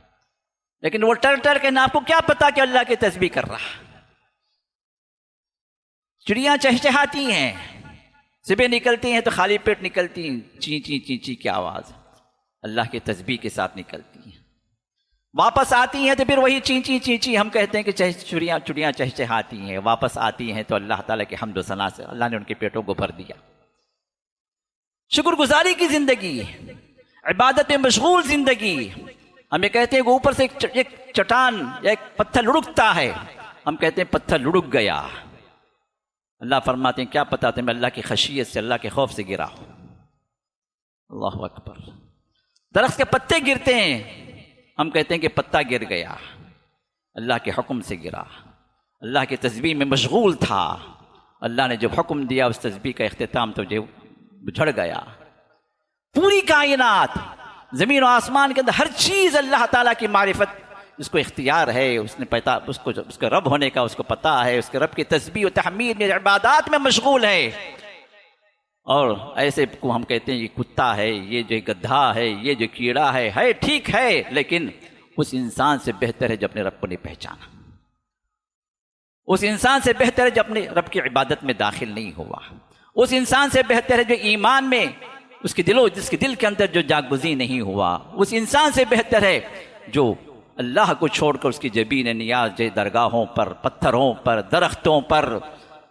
لیکن وہ ٹر ٹر کہنا، آپ کو کیا پتا کہ اللہ کی تسبیح کر رہا۔ چڑیاں چہچہاتی ہیں، صبح نکلتی ہیں تو خالی پیٹ نکلتی ہیں، چی چی چی چی کی آواز اللہ کی تسبیح کے ساتھ نکلتی ہیں، واپس آتی ہیں تو پھر وہی چی چی چی چی، ہم کہتے ہیں کہ چڑیاں چہچہاتی ہیں، واپس آتی ہیں تو اللہ تعالیٰ کے حمد و ثنا سے اللہ نے ان کے پیٹوں کو بھر دیا۔ شکر گزاری کی زندگی، عبادت میں مشغول زندگی، ہم یہ کہتے ہیں کہ اوپر سے ایک چٹان یا ایک پتھر لڑکتا ہے، ہم کہتے ہیں پتھر لڑک گیا، اللہ فرماتے ہیں کیا پتا تمہیں اللہ کی خشیت سے، اللہ کے خوف سے گرا ہو۔ اللہ اکبر۔ درخت کے پتے گرتے ہیں، ہم کہتے ہیں کہ پتا گر گیا، اللہ کے حکم سے گرا، اللہ کی تسبیح میں مشغول تھا، اللہ نے جب حکم دیا اس تسبیح کا اختتام تو جو جھڑ گیا۔ پوری کائنات، زمین و آسمان کے اندر ہر چیز اللہ تعالیٰ کی معرفت، اس کو اختیار ہے، اس نے پتا، اس کو رب ہونے کا اس کو پتہ ہے، اس کے رب کی تسبیح و تحمید میں، عبادات میں مشغول ہے۔ اور ایسے کو ہم کہتے ہیں یہ کتا ہے، یہ جو گدھا ہے، یہ جو کیڑا ہے ٹھیک ہے، لیکن اس انسان سے بہتر ہے جو اپنے رب کو نہیں پہچانا، اس انسان سے بہتر ہے جو اپنے رب کی عبادت میں داخل نہیں ہوا، اس انسان سے بہتر ہے جو ایمان میں جس کے دل کے اندر جو جاگبزی نہیں ہوا، اس انسان سے بہتر ہے جو اللہ کو چھوڑ کر اس کی جبین نیاز جے درگاہوں پر، پتھروں پر، درختوں پر،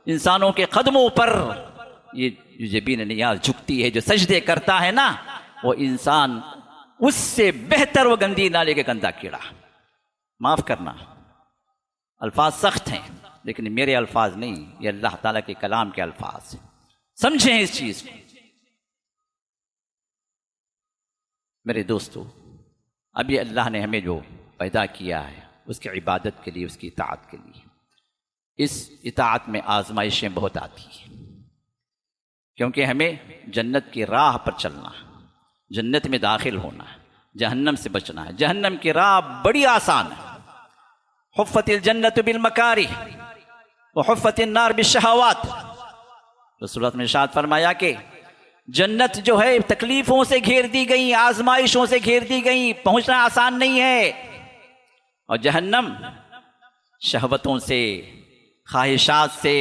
انسانوں کے قدموں پر یہ جو جبین نیاز جھکتی ہے، جو سجدے کرتا ہے نا، وہ انسان اس سے بہتر وہ گندی نالے کے گندا کیڑا۔ معاف کرنا، الفاظ سخت ہیں لیکن میرے الفاظ نہیں، یہ اللہ تعالیٰ کے کلام کے الفاظ ہیں، سمجھیں اس چیز کو۔ میرے دوستو، ابھی اللہ نے ہمیں جو پیدا کیا ہے اس کی عبادت کے لیے، اس کی اطاعت کے لیے، اس اطاعت میں آزمائشیں بہت آتی ہیں، کیونکہ ہمیں جنت کی راہ پر چلنا ہے، جنت میں داخل ہونا ہے، جہنم سے بچنا ہے۔ جہنم کی راہ بڑی آسان ہے، حفت الجنت بالمکارہ وحفت النار بالشہوات۔ رسول اللہ نے ارشاد فرمایا کہ جنت جو ہے تکلیفوں سے گھیر دی گئی، آزمائشوں سے گھیر دی گئی، پہنچنا آسان نہیں ہے، اور جہنم شہوتوں سے، خواہشات سے،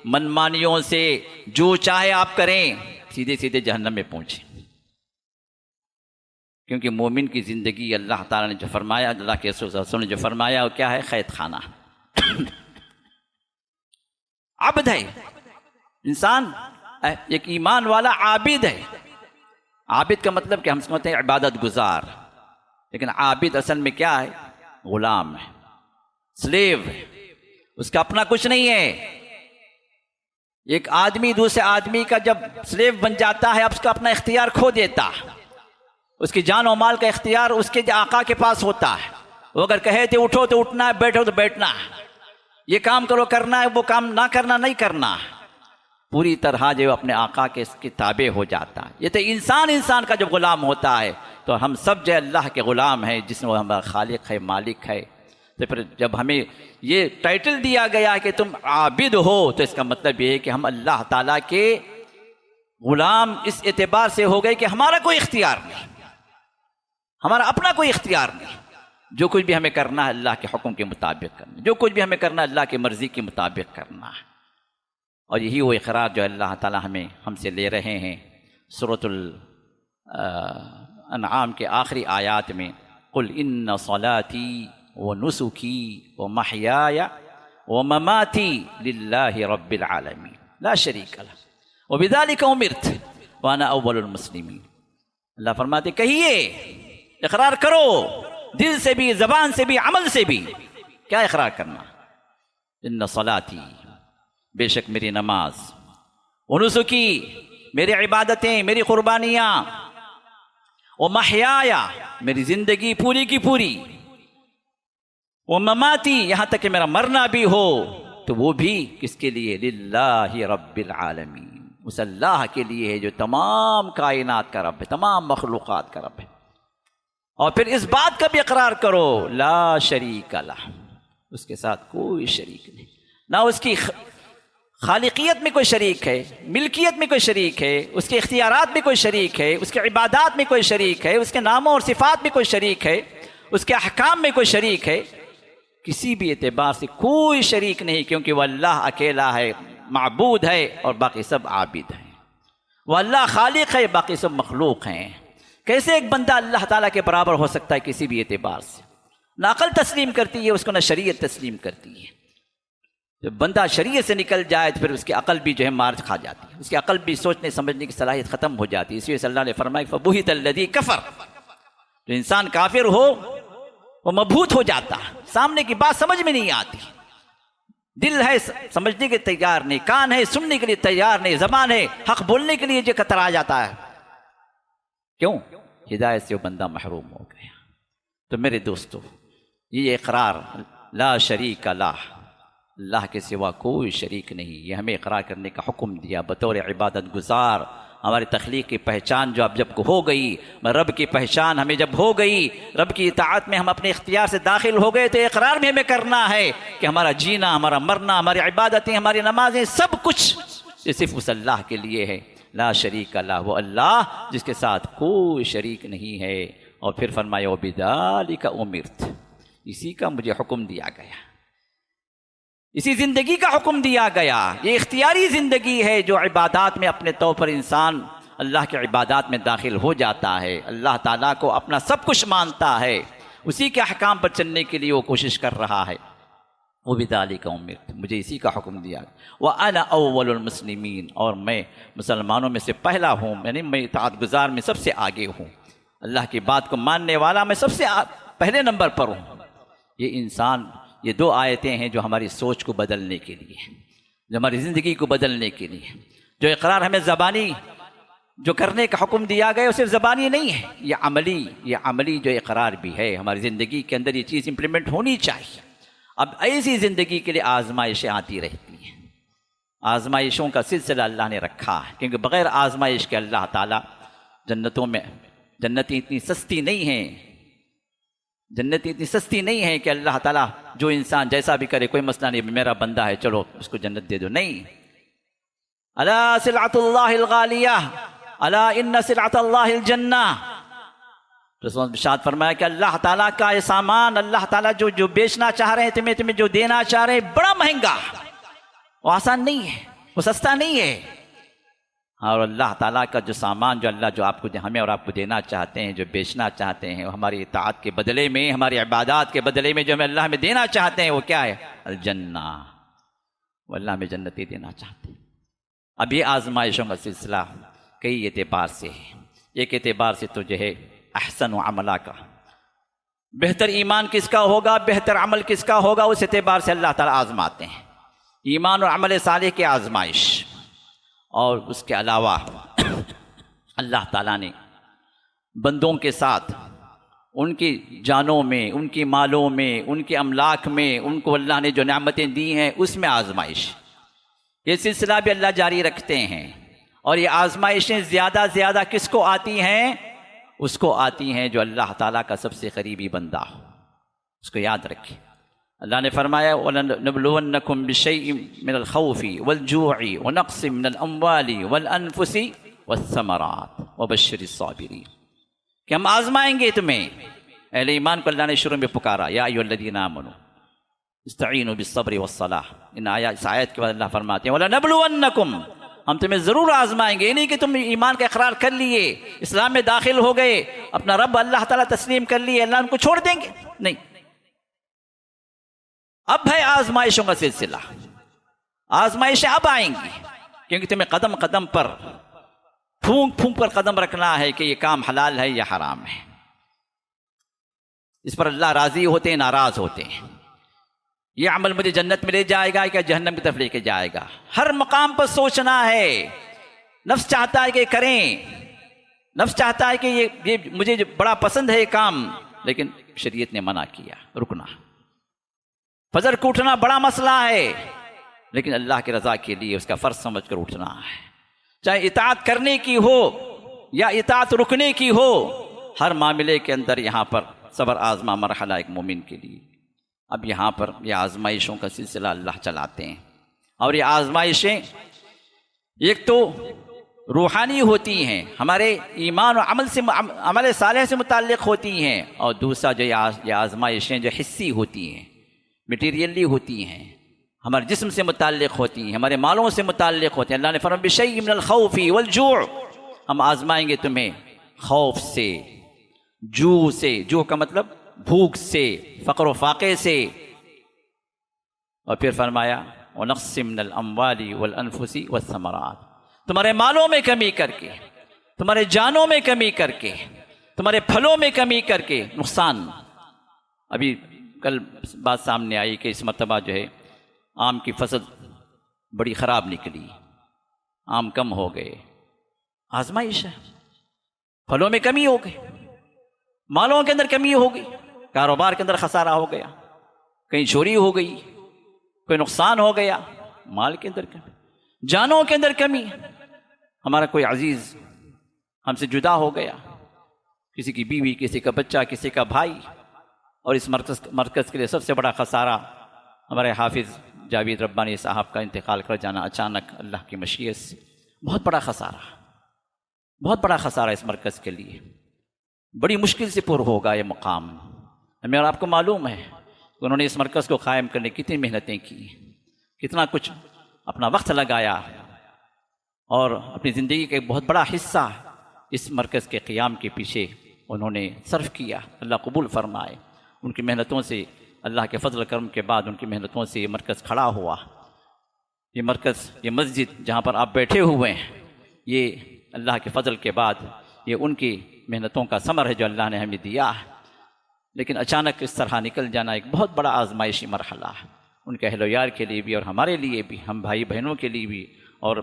منمانیوں سے، جو چاہے آپ کریں، سیدھے سیدھے جہنم میں پہنچیں۔ کیونکہ مومن کی زندگی اللہ تعالیٰ نے جو فرمایا، اللہ کے رسول صلی اللہ علیہ وسلم نے جو فرمایا وہ کیا ہے؟ قید خانہ، عبد ہے انسان، ایک ایمان والا عابد ہے۔ عابد کا مطلب کہ ہم سمجھتے ہیں عبادت گزار، لیکن عابد اصل میں کیا ہے؟ غلام ہے، سلیو ہے، اس کا اپنا کچھ نہیں ہے۔ ایک آدمی دوسرے آدمی کا جب سلیو بن جاتا ہے، اب اس کا اپنا اختیار کھو دیتا ہے، اس کی جان و مال کا اختیار اس کے آقا کے پاس ہوتا ہے۔ وہ اگر کہے تو اٹھو تو اٹھنا ہے، بیٹھو تو بیٹھنا ہے، یہ کام کرو کرنا ہے، وہ کام نہ کرنا نہیں کرنا ہے، پوری طرح جو اپنے آقا کے اس کے تابع ہو جاتا ہے۔ یہ تو انسان کا جب غلام ہوتا ہے، تو ہم سب جو اللہ کے غلام ہیں، جس میں وہ ہمارا خالق ہے، مالک ہے۔ تو پھر جب ہمیں یہ ٹائٹل دیا گیا کہ تم عابد ہو، تو اس کا مطلب یہ ہے کہ ہم اللہ تعالیٰ کے غلام اس اعتبار سے ہو گئے کہ ہمارا کوئی اختیار نہیں، ہمارا اپنا کوئی اختیار نہیں۔ جو کچھ بھی ہمیں کرنا ہے اللہ کے حکم کے مطابق کرنا، جو کچھ بھی ہمیں کرنا ہے اللہ کی مرضی کے مطابق کرنا ہے۔ اور یہی وہ اقرار جو اللہ تعالیٰ ہم سے لے رہے ہیں سورۃ الانعام کے آخری آیات میں، قل ان صلاتی ونسکی ومحیای ومماتی للہ رب العالمین لا شریک لہ وبذلک امرت وانا اول المسلمین۔ اللہ فرماتے کہیے، اقرار کرو، دل سے بھی، زبان سے بھی، عمل سے بھی۔ کیا اقرار کرنا؟ ان صلاتی، بے شک میری نماز، ونسکی، میری عبادتیں، میری قربانیاں، ومحیایا، میری زندگی پوری کی پوری، ومماتی، یہاں تک کہ میرا مرنا بھی ہو تو وہ بھی کس کے لیے؟ للہ رب العالمین، اس اللہ کے لیے ہے جو تمام کائنات کا رب ہے، تمام مخلوقات کا رب ہے۔ اور پھر اس بات کا بھی اقرار کرو، لا شریک لہ، اس کے ساتھ کوئی شریک نہیں، نہ اس کی خالقیت میں کوئی شریک ہے، ملکیت میں کوئی شریک ہے، اس کے اختیارات میں کوئی شریک ہے، اس کے عبادات میں کوئی شریک ہے، اس کے ناموں اور صفات میں کوئی شریک ہے، اس کے احکام میں کوئی شریک ہے، کسی بھی اعتبار سے کوئی شریک نہیں، کیونکہ وہ اللہ اکیلا ہے، معبود ہے، اور باقی سب عابد ہیں۔ وہ اللہ خالق ہے، باقی سب مخلوق ہیں۔ کیسے ایک بندہ اللہ تعالیٰ کے برابر ہو سکتا ہے کسی بھی اعتبار سے؟ نہ عقل تسلیم کرتی ہے اس کو، نہ شریعت تسلیم کرتی ہے۔ جب بندہ شریعت سے نکل جائے تو پھر اس کی عقل بھی جو ہے مار کھا جاتی ہے، اس کی عقل بھی سوچنے سمجھنے کی صلاحیت ختم ہو جاتی ہے۔ اس لیے اللہ نے فرمایا فبہت الذی کفر، جو انسان کافر ہو وہ مبہوت ہو جاتا ہے، سامنے کی بات سمجھ میں نہیں آتی، دل ہے سمجھنے کے تیار نہیں، کان ہے سننے کے لیے تیار نہیں، زبان ہے حق بولنے کے لیے جو کترا جاتا ہے۔ کیوں؟ ہدایت سے وہ بندہ محروم ہو گیا۔ تو میرے دوستو، یہ اقرار لا شریک لہ، اللہ کے سوا کوئی شریک نہیں، یہ ہمیں اقرار کرنے کا حکم دیا بطور عبادت گزار۔ ہماری تخلیق کی پہچان جو اب جب ہو گئی، رب کی پہچان ہمیں جب ہو گئی، رب کی اطاعت میں ہم اپنے اختیار سے داخل ہو گئے، تو اقرار بھی ہمیں کرنا ہے کہ ہمارا جینا، ہمارا مرنا، ہماری عبادتیں، ہماری نمازیں، سب کچھ یہ صرف اس اللہ کے لیے ہے، لا شریک لہ، وہ اللہ جس کے ساتھ کوئی شریک نہیں ہے۔ اور پھر فرمایا وبذالک امرت، اسی کا مجھے حکم دیا گیا، اسی زندگی کا حکم دیا گیا۔ یہ اختیاری زندگی ہے جو عبادات میں اپنے طور پر انسان اللہ کے عبادات میں داخل ہو جاتا ہے، اللہ تعالیٰ کو اپنا سب کچھ مانتا ہے، اسی کے احکام پر چلنے کے لیے وہ کوشش کر رہا ہے۔ وبذالک امرت، مجھے اسی کا حکم دیا۔ وَأَنَا أَوَّلُ الْمُسْلِمِينَ، اور میں مسلمانوں میں سے پہلا ہوں، یعنی میں اطاعت گزار میں سب سے آگے ہوں، اللہ کی بات کو ماننے والا میں سب سے پہلے نمبر پر ہوں۔ یہ انسان، یہ دو آیتیں ہیں جو ہماری سوچ کو بدلنے کے لیے، جو ہماری زندگی کو بدلنے کے لیے، جو اقرار ہمیں زبانی جو کرنے کا حکم دیا گیا، وہ صرف زبانی نہیں ہے، یہ عملی جو اقرار بھی ہے۔ ہماری زندگی کے اندر یہ چیز امپلیمنٹ ہونی چاہیے۔ اب ایسی زندگی کے لیے آزمائشیں آتی رہتی ہیں، آزمائشوں کا سلسلہ اللہ نے رکھا ہے، کیونکہ بغیر آزمائش کے اللہ تعالیٰ جنتوں میں، جنتی اتنی سستی نہیں ہیں، جنتی اتنی سستی نہیں ہے کہ اللہ تعالیٰ جو انسان جیسا بھی کرے کوئی مسئلہ نہیں، میرا بندہ ہے چلو اس کو جنت دے دو، نہیں۔ الا سلعۃ اللہ الغالیہ الا ان سلعۃ اللہ الجنہ، رسول ارشاد فرمایا کہ اللہ تعالیٰ کا یہ سامان، اللہ تعالیٰ جو بیچنا چاہ رہے ہیں تمہیں جو دینا چاہ رہے ہیں، بڑا مہنگا، وہ آسان نہیں ہے، وہ سستا نہیں ہے۔ اور اللہ تعالیٰ کا جو سامان جو اللہ جو آپ کو ہمیں اور آپ کو دینا چاہتے ہیں، جو بیچنا چاہتے ہیں، وہ ہماری اطاعت کے بدلے میں، ہماری عبادات کے بدلے میں جو ہمیں اللہ میں دینا چاہتے ہیں، وہ کیا ہے؟ الجنہ، وہ اللہ میں جنتی دینا چاہتے ہیں۔ اب یہ آزمائشوں کا سلسلہ کئی اعتبار سے ہے۔ ایک اعتبار سے تو جو ہے احسن و عملہ کا، بہتر ایمان کس کا ہوگا، بہتر عمل کس کا ہوگا، اس اعتبار سے اللہ تعالیٰ آزماتے ہیں، ایمان اور عمل صالح کی آزمائش۔ اور اس کے علاوہ اللہ تعالیٰ نے بندوں کے ساتھ ان کی جانوں میں، ان کی مالوں میں، ان کے املاک میں، ان کو اللہ نے جو نعمتیں دی ہیں اس میں آزمائش، یہ سلسلہ بھی اللہ جاری رکھتے ہیں۔ اور یہ آزمائشیں زیادہ زیادہ کس کو آتی ہیں؟ اس کو آتی ہیں جو اللہ تعالیٰ کا سب سے قریبی بندہ ہو، اس کو یاد رکھیں۔ اللہ نے فرمایا وَلَنَبْلُوَنَّكُمْ بِشَيْءٍ مِّنَ الْخَوْفِ وَالْجُوعِ وَنَقْصٍ مِّنَ الْأَمْوَالِ وَالْأَنفُسِ وَالثَّمَرَاتِ وَبَشِّرِ الصَّابِرِينَ، کہ ہم آزمائیں گے تمہیں۔ اہل ایمان کو اللہ نے شروع میں پکارا، یا ایھا الذین آمنوا استعینوا بالصبر والصلاۃ، اس آیت کے بعد اللہ فرماتے ہیں وَلَنَبْلُوَنَّكُمْ، ہم تمہیں ضرور آزمائیں گے، یہ نہیں کہ تم ایمان کا اقرار کر لیے، اسلام میں داخل ہو گئے، اپنا رب اللہ تعالیٰ تسلیم کر لیے، اللہ ان کو چھوڑ دیں گے، نہیں۔ اب ہے آزمائشوں کا سلسلہ، آزمائشیں اب آئیں گی، کیونکہ تمہیں قدم قدم پر پھونک پھونک پر قدم رکھنا ہے کہ یہ کام حلال ہے یا حرام ہے، اس پر اللہ راضی ہوتے ہیں، ناراض ہوتے ہیں، یہ عمل مجھے جنت میں لے جائے گا کہ جہنم کی طرف لے کے جائے گا، ہر مقام پر سوچنا ہے۔ نفس چاہتا ہے کہ کریں، نفس چاہتا ہے کہ یہ مجھے بڑا پسند ہے یہ کام، لیکن شریعت نے منع کیا، رکنا۔ فجر کو اٹھنا بڑا مسئلہ ہے، لیکن اللہ کی رضا کے لیے اس کا فرض سمجھ کر اٹھنا ہے، چاہے اطاعت کرنے کی ہو یا اطاعت رکنے کی ہو، ہر معاملے کے اندر یہاں پر صبر آزما مرحلہ ایک مومن کے لیے۔ اب یہاں پر یہ آزمائشوں کا سلسلہ اللہ چلاتے ہیں، اور یہ آزمائشیں ایک تو روحانی ہوتی ہیں، ہمارے ایمان و عمل صالح سے متعلق ہوتی ہیں، اور دوسرا جو یہ آزمائشیں جو حسی ہوتی ہیں، میٹیریلی ہوتی ہیں، ہمارے جسم سے متعلق ہوتی ہیں، ہمارے مالوں سے متعلق ہوتی ہیں۔ اللہ نے فرمایا بِشَيْءٍ مِّنَ الْخَوْفِ وَالْجُوعِ، ہم آزمائیں گے تمہیں خوف سے، جو سے، جو کا مطلب بھوک سے، فقر و فاقے سے، اور پھر فرمایا وَنَقْصٍ مِّنَ الْأَمْوَالِ وَالْأَنفُسِ وَالثَّمَرَاتِ، تمہارے مالوں میں کمی کر کے، تمہارے جانوں میں کمی کر کے، تمہارے پھلوں میں کمی کر کے نقصان۔ ابھی کل بات سامنے آئی کہ اس مرتبہ جو ہے آم کی فصل بڑی خراب نکلی، آم کم ہو گئے، آزمائش ہے، پھلوں میں کمی ہو گئی، مالوں کے اندر کمی ہو گئی، کاروبار کے اندر خسارہ ہو گیا، کہیں چوری ہو گئی، کوئی نقصان ہو گیا، مال کے اندر کمی، جانوں کے اندر کمی، ہمارا کوئی عزیز ہم سے جدا ہو گیا، کسی کی بیوی، کسی کا بچہ، کسی کا بھائی۔ اور اس مرکز کے لیے سب سے بڑا خسارہ ہمارے حافظ جاوید ربانی صاحب کا انتقال کر جانا اچانک اللہ کی مشیت سے، بہت بڑا خسارہ، بہت بڑا خسارہ اس مرکز کے لیے، بڑی مشکل سے پر ہوگا یہ مقام۔ ہمیں اور آپ کو معلوم ہے کہ انہوں نے اس مرکز کو قائم کرنے کی کتنی محنتیں کی، کتنا کچھ اپنا وقت لگایا، اور اپنی زندگی کا ایک بہت بڑا حصہ اس مرکز کے قیام کے پیچھے انہوں نے صرف کیا۔ اللہ قبول فرمائے، ان کی محنتوں سے، اللہ کے فضل و کرم کے بعد ان کی محنتوں سے یہ مرکز کھڑا ہوا۔ یہ مرکز، یہ مسجد جہاں پر آپ بیٹھے ہوئے ہیں، یہ اللہ کے فضل کے بعد یہ ان کی محنتوں کا ثمر ہے جو اللہ نے ہمیں دیا ہے۔ لیکن اچانک اس طرح نکل جانا ایک بہت بڑا آزمائشی مرحلہ ہے، ان کے اہل و یار کے لیے بھی اور ہمارے لیے بھی، ہم بھائی بہنوں کے لیے بھی، اور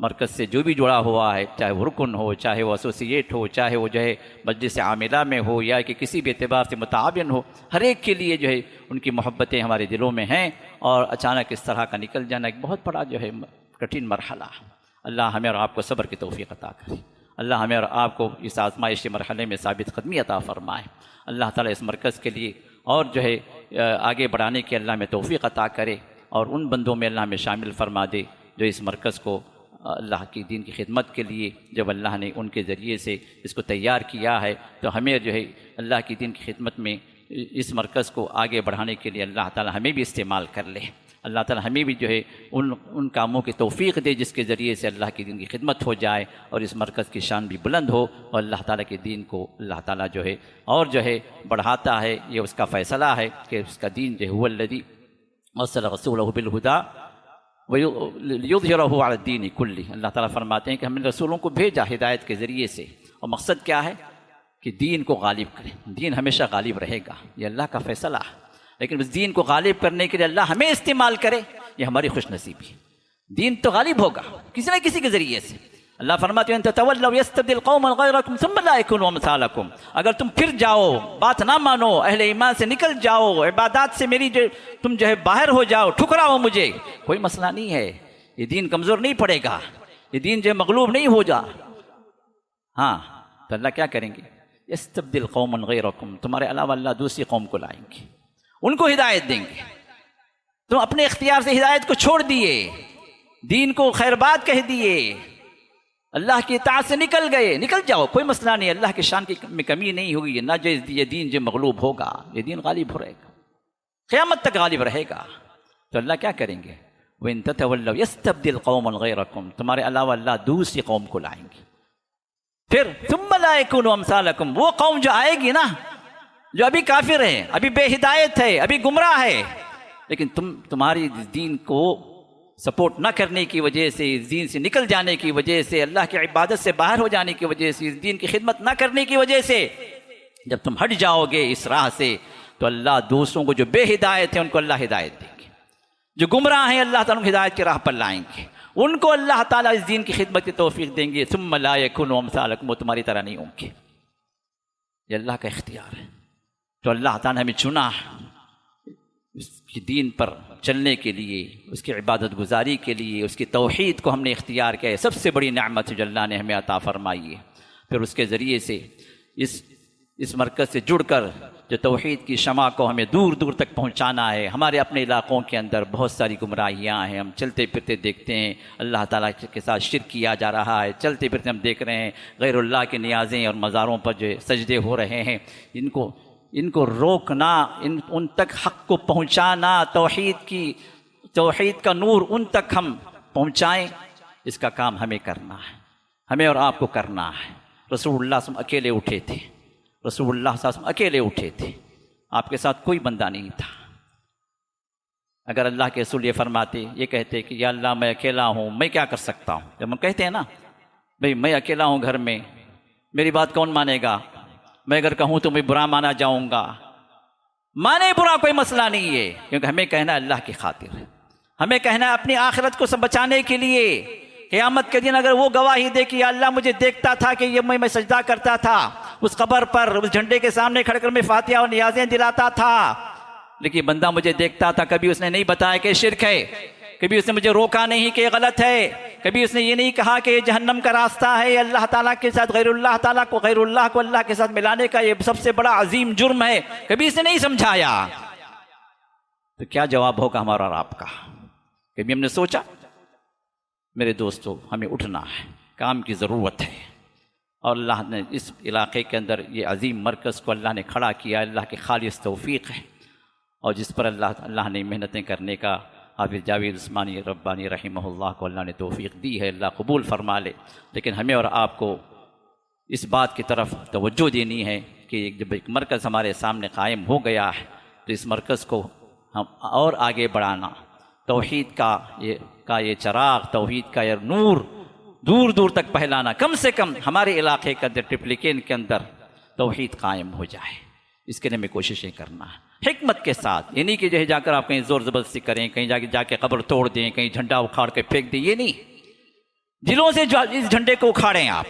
مرکز سے جو بھی جڑا ہوا ہے، چاہے وہ رکن ہو، چاہے وہ ایسوسیٹ ہو، چاہے وہ جو ہے مجلس عاملہ میں ہو، یا کہ کسی بھی اعتبار سے متعاون ہو، ہر ایک کے لیے جو ہے ان کی محبتیں ہمارے دلوں میں ہیں، اور اچانک اس طرح کا نکل جانا ایک بہت بڑا جو ہے کٹھن مرحلہ ہے۔ اللہ ہمیں اور آپ کو صبر کی توفیق عطا کرے، اللہ ہمیں اور آپ کو اس آزمائشی مرحلے میں ثابت قدمی عطا فرمائے، اللہ تعالیٰ اس مرکز کے لیے اور جو ہے آگے بڑھانے کی اللہ میں توفیق عطا کرے، اور ان بندوں میں اللہ ہمیں شامل فرما دے جو اس مرکز کو اللہ کی دین کی خدمت کے لیے، جب اللہ نے ان کے ذریعے سے اس کو تیار کیا ہے، تو ہمیں جو ہے اللہ کی دین کی خدمت میں اس مرکز کو آگے بڑھانے کے لیے اللہ تعالیٰ ہمیں بھی استعمال کر لے، اللہ تعالیٰ ہمیں بھی جو ہے ان کاموں کی توفیق دے جس کے ذریعے سے اللہ کی دین کی خدمت ہو جائے، اور اس مرکز کی شان بھی بلند ہو، اور اللہ تعالیٰ کے دین کو اللہ تعالیٰ جو ہے اور جو ہے بڑھاتا ہے۔ یہ اس کا فیصلہ ہے کہ اس کا دین جو ہے هو الذی ارسل رسولہ بالہدی وَلِيُظْهِرَهُ عَلَى الدِّينِ كُلِّهِ۔ اللہ تعالیٰ فرماتے ہیں کہ ہم نے رسولوں کو بھیجا ہدایت کے ذریعے سے، اور مقصد کیا ہے کہ دین کو غالب کریں۔ دین ہمیشہ غالب رہے گا، یہ اللہ کا فیصلہ ہے، لیکن اس دین کو غالب کرنے کے لیے اللہ ہمیں استعمال کرے، یہ ہماری خوش نصیبی ہے۔ دین تو غالب ہوگا کسی نہ کسی کے ذریعے سے۔ اللہ فرماتے ہیں تَتَوَلَّوْا يَسْتَبْدِلْ قَوْمًا غَيْرَكُمْ ثُمَّ لَا يَكُونُوا أَمْثَالَكُمْ، اگر تم پھر جاؤ، بات نہ مانو، اہل ایمان سے نکل جاؤ، عبادات سے میری تم جو ہے باہر ہو جاؤ، ٹھکراؤ مجھے، کوئی مسئلہ نہیں ہے، یہ دین کمزور نہیں پڑے گا، یہ دین جو ہے مغلوب نہیں ہو جا۔ ہاں تو اللہ کیا کریں گے؟ یستبدل قوما غیرکم، تمہارے علاوہ اللہ دوسری قوم کو لائیں گے، ان کو ہدایت دیں گے۔ تم اپنے اختیار سے ہدایت کو چھوڑ دیے، دین کو خیر بات کہہ دیے، اللہ کی اطاعت سے نکل گئے، نکل جاؤ، کوئی مسئلہ نہیں، اللہ کی شان میں کمی نہیں ہوگی، نہ جو یہ دین جو مغلوب ہوگا، یہ دین غالب ہو رہے گا، قیامت تک غالب رہے گا۔ تو اللہ کیا کریں گے؟ وَإِن تَتَوَلَّوْا يَسْتَبْدِلْ قَوْمًا غَيْرَكُمْ، تمہارے علاوہ اللہ دوسری قوم کو لائیں گے، پھر ثُمَّ لَا يَكُونُوا أَمْثَالَكُمْ، وہ قوم جو آئے گی نا، جو ابھی کافر ہے، ابھی بے ہدایت ہے، ابھی گمراہ ہے، لیکن تمہاری دین کو سپورٹ نہ کرنے کی وجہ سے، اس دین سے نکل جانے کی وجہ سے، اللہ کی عبادت سے باہر ہو جانے کی وجہ سے، اس دین کی خدمت نہ کرنے کی وجہ سے، جب تم ہٹ جاؤ گے اس راہ سے، تو اللہ دوسروں کو جو بے ہدایت ہیں ان کو اللہ ہدایت دیں گے، جو گمراہ ہیں اللہ تعالیٰ ان کو ہدایت کی راہ پر لائیں گے، ان کو اللہ تعالیٰ اس دین کی خدمت کی توفیق دیں گے۔ ثم لا یکونوا امثالکم، وہ تمہاری طرح نہیں ہوں گے، یہ اللہ کا اختیار ہے۔ تو اللہ تعالیٰ نے ہمیں چنا اس کی دین پر چلنے کے لیے، اس کی عبادت گزاری کے لیے، اس کی توحید کو ہم نے اختیار کیا ہے، سب سے بڑی نعمت جو اللہ نے ہمیں عطا فرمائی ہے۔ پھر اس کے ذریعے سے اس مرکز سے جڑ کر جو توحید کی شمع کو ہمیں دور دور تک پہنچانا ہے۔ ہمارے اپنے علاقوں کے اندر بہت ساری گمراہیاں ہیں، ہم چلتے پھرتے دیکھتے ہیں اللہ تعالیٰ کے ساتھ شرک کیا جا رہا ہے، چلتے پھرتے ہم دیکھ رہے ہیں غیر اللہ کے نیازیں اور مزاروں پر جو سجدے ہو رہے ہیں، ان کو روکنا، ان تک حق کو پہنچانا، توحید کا نور ان تک ہم پہنچائیں، اس کا کام ہمیں کرنا ہے، ہمیں اور آپ کو کرنا ہے۔ رسول اللہ صلی اللہ علیہ وسلم اکیلے اٹھے تھے، رسول اللہ صلی اللہ علیہ وسلم اکیلے اٹھے تھے، آپ کے ساتھ کوئی بندہ نہیں تھا۔ اگر اللہ کے رسول یہ فرماتے، یہ کہتے کہ یا اللہ میں اکیلا ہوں، میں کیا کر سکتا ہوں؟ جب ہم کہتے ہیں نا بھئی میں اکیلا ہوں گھر میں، میری بات کون مانے گا؟ میں اگر کہوں تو میں برا مانا جاؤں گا، مانے برا کوئی مسئلہ نہیں ہے، کیونکہ ہمیں کہنا اللہ کی خاطر ہے، ہمیں کہنا اپنی آخرت کو سب بچانے کے لیے۔ قیامت کے دن اگر وہ گواہی دے کہ یا اللہ مجھے دیکھتا تھا کہ یہ میں سجدہ کرتا تھا اس قبر پر، اس جھنڈے کے سامنے کھڑ کر میں فاتحہ اور نیازیں دلاتا تھا، لیکن بندہ مجھے دیکھتا تھا، کبھی اس نے نہیں بتایا کہ شرک ہے، کبھی اس نے مجھے روکا نہیں کہ یہ غلط ہے، کبھی اس نے یہ نہیں کہا کہ یہ جہنم کا راستہ ہے، یہ اللہ تعالیٰ کے ساتھ غیر اللہ کو اللہ کے ساتھ ملانے کا یہ سب سے بڑا عظیم جرم ہے، کبھی اس نے نہیں سمجھایا، تو کیا جواب ہوگا ہمارا اور آپ کا؟ کبھی ہم نے سوچا؟ میرے دوستو، ہمیں اٹھنا ہے، کام کی ضرورت ہے، اور اللہ نے اس علاقے کے اندر یہ عظیم مرکز کو اللہ نے کھڑا کیا، اللہ کی خالص توفیق ہے، اور جس پر اللہ نے محنتیں کرنے کا حافظ جاوید عثمانی ربانی رحمہ اللہ کو اللہ نے توفیق دی ہے، اللہ قبول فرما لے۔ لیکن ہمیں اور آپ کو اس بات کی طرف توجہ دینی ہے کہ جب ایک مرکز ہمارے سامنے قائم ہو گیا ہے تو اس مرکز کو ہم اور آگے بڑھانا، توحید کا یہ چراغ، توحید کا یہ نور دور دور تک پھیلانا، کم سے کم ہمارے علاقے کے اندر ٹرپلیکین کے اندر توحید قائم ہو جائے، اس کے لیے ہمیں کوششیں کرنا ہے حکمت کے ساتھ۔ یہ نہیں کہ جو ہے جا کر آپ کہیں زور زبردستی کریں، کہیں جا کے قبر توڑ دیں، کہیں جھنڈا اکھاڑ کے پھینک دیں، یہ نہیں، دلوں سے اس جھنڈے کو اکھاڑیں، آپ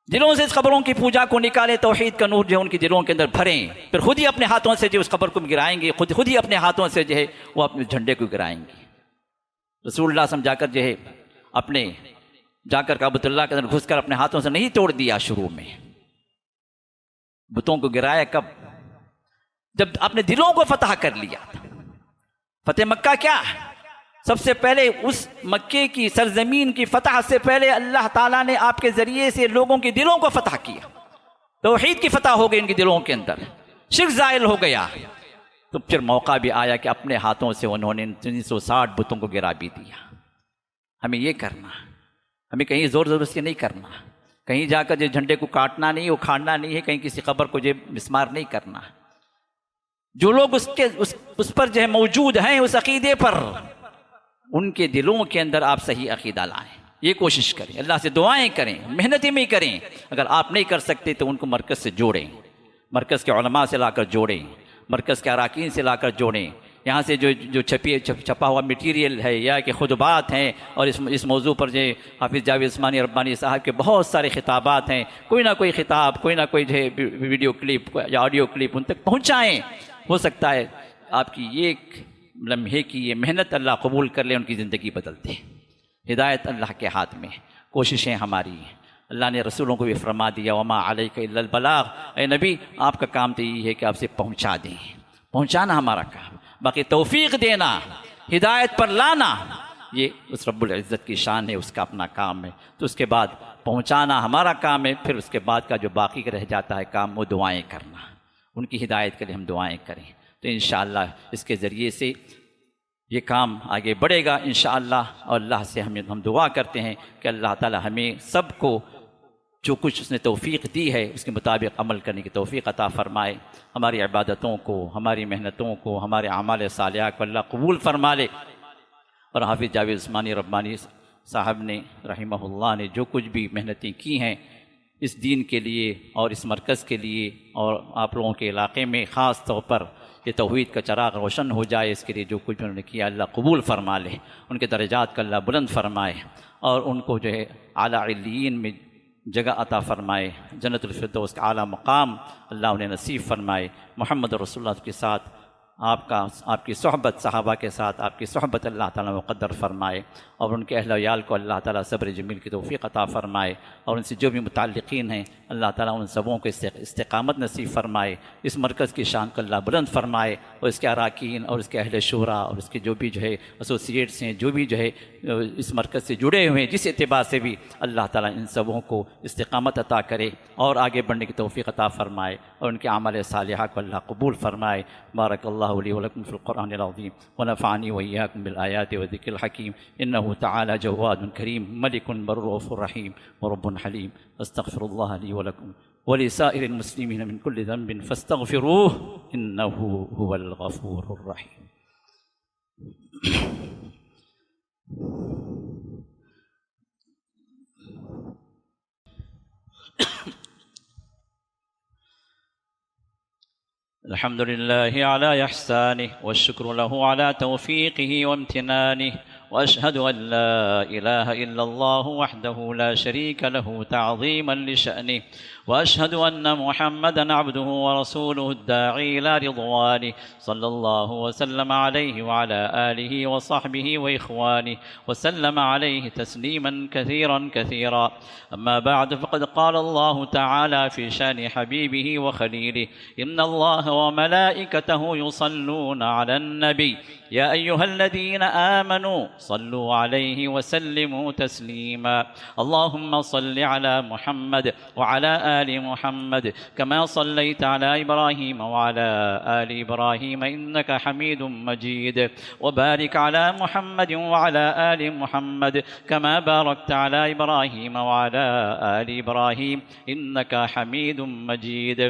دلوں سے اس قبروں کی پوجا کو نکالیں، توحید کا نور جو ہے ان کے دلوں کے اندر بھریں، پھر خود ہی اپنے ہاتھوں سے جو اس قبر کو گرائیں گے، خود ہی اپنے ہاتھوں سے جو ہے وہ اپنے جھنڈے کو گرائیں گے۔ رسول اللہ سمجھا کر جو ہے اپنے جا کر کعبۃ اللہ کے اندر گھس کر اپنے ہاتھوں سے نہیں توڑ دیا، شروع میں بتوں کو گرایا کب؟ جب اپنے دلوں کو فتح کر لیا تھا۔ فتح مکہ کیا ہے؟ سب سے پہلے اس مکے کی سرزمین کی فتح سے پہلے اللہ تعالیٰ نے آپ کے ذریعے سے لوگوں کے دلوں کو فتح کیا، توحید کی فتح ہو گئی ان کے دلوں کے اندر، شرک زائل ہو گیا، تو پھر موقع بھی آیا کہ اپنے ہاتھوں سے انہوں نے 360 بتوں کو گرا بھی دیا۔ ہمیں یہ کرنا، ہمیں کہیں زور زبردستی نہیں کرنا، کہیں جا کر جو جھنڈے کو کاٹنا نہیں، اکھاڑنا نہیں ہے، کہیں کسی قبر کو جو مسمار نہیں کرنا۔ جو لوگ اس پر جو ہے موجود ہیں، اس عقیدے پر، ان کے دلوں کے اندر آپ صحیح عقیدہ لائیں، یہ کوشش کریں، اللہ سے دعائیں کریں، محنتیں بھی کریں۔ اگر آپ نہیں کر سکتے تو ان کو مرکز سے جوڑیں، مرکز کے علماء سے لا کر جوڑیں، مرکز کے اراکین سے لا کر جوڑیں۔ یہاں سے جو چھپا ہوا میٹیریل ہے یا کہ خطبات ہیں، اور اس موضوع پر جو حافظ جاوید عثمانی ربانی صاحب کے بہت سارے خطابات ہیں، کوئی نہ کوئی خطاب، کوئی نہ کوئی جو ہے ویڈیو کلپ یا آڈیو کلپ ان تک پہنچائیں۔ ہو سکتا ہے آپ کی ایک لمحے کی یہ محنت اللہ قبول کر لے، ان کی زندگی بدل دے۔ ہدایت اللہ کے ہاتھ میں، کوششیں ہماری ہیں۔ اللہ نے رسولوں کو بھی فرما دیا، وما علیک الا البلاغ، اے نبی آپ کا کام تو یہ ہے کہ آپ سے پہنچا دیں، پہنچانا ہمارا کام، باقی توفیق دینا، ہدایت پر لانا یہ اس رب العزت کی شان ہے، اس کا اپنا کام ہے۔ تو اس کے بعد پہنچانا ہمارا کام ہے، پھر اس کے بعد کا جو باقی رہ جاتا ہے کام، وہ دعائیں کرنا، ان کی ہدایت کے لیے ہم دعائیں کریں۔ تو انشاءاللہ اس کے ذریعے سے یہ کام آگے بڑھے گا انشاءاللہ، اور اللہ سے ہم دعا کرتے ہیں کہ اللہ تعالی ہمیں سب کو جو کچھ اس نے توفیق دی ہے اس کے مطابق عمل کرنے کی توفیق عطا فرمائے، ہماری عبادتوں کو، ہماری محنتوں کو، ہمارے اعمال صالحہ کو اللہ قبول فرما لے۔ اور حافظ جاوید عثمانی ربانی صاحب نے رحمہ اللہ نے جو کچھ بھی محنتیں کی ہیں اس دین کے لیے اور اس مرکز کے لیے اور آپ لوگوں کے علاقے میں خاص طور پر کہ توحید کا چراغ روشن ہو جائے، اس کے لیے جو کچھ انہوں نے کیا اللہ قبول فرما لے، ان کے درجات کا اللہ بلند فرمائے، اور ان کو جو ہے اعلیٰ علیین میں جگہ عطا فرمائے، جنت الفردوس کا اعلیٰ مقام اللہ انہیں نصیب فرمائے۔ محمد رسول اللہ کے ساتھ آپ کی صحبت، صحابہ کے ساتھ آپ کی صحبت اللہ تعالیٰ مقدر فرمائے، اور ان کے اہل و عیال کو اللہ تعالیٰ صبر جمیل کی توفیق عطا فرمائے، اور ان سے جو بھی متعلقین ہیں اللہ تعالیٰ ان سبوں کو استقامت نصیب فرمائے، اس مرکز کی شان کو اللہ بلند فرمائے، اور اس کے اراکین اور اس کے اہل شورا اور اس کے جو بھی جو ہے ایسوسیٹس ہیں، جو بھی جو ہے اس مرکز سے جڑے ہوئے ہیں، جس اعتبار سے بھی اللہ تعالیٰ ان سبوں کو استقامت عطا کرے اور آگے بڑھنے کی توفیق عطا فرمائے، اور ان کے اعمال صالحہ کو اللہ قبول فرمائے۔ بارک اللہ لی ولکم فی القرآن العظیم ونفعنی وإیاکم بالآیات والذکر الحکیم، انہ تعالی جواد کریم ملک برؤوف رحیم ورب حلیم۔ استغفر اللہ لی ولکم ولسائر المسلمین من کل ذنب فاستغفروہ انہ هو الغفور الرحیم۔ الحمد لله على إحسانه والشكر له على توفيقه وامتنانه، وأشهد أن لا إله إلا الله وحده لا شريك له تعظيما لشأنه، وأشهد أن محمدا عبده ورسوله الداعي إلى رضوانه، صلى الله وسلم عليه وعلى آله وصحبه وإخوانه وسلم عليه تسليما كثيرا كثيرا. أما بعد، فقد قال الله تعالى في شأن حبيبه وخليله: إن الله وملائكته يصلون على النبي يا أيها الذين آمنوا صلوا عليه وسلموا تسليما. اللهم صل على محمد وعلى آل محمد كما صليت على إبراهيم وعلى آل إبراهيم إنك حميد مجيد، وبارك على محمد وعلى آل محمد كما باركت على إبراهيم وعلى آل إبراهيم إنك حميد مجيد.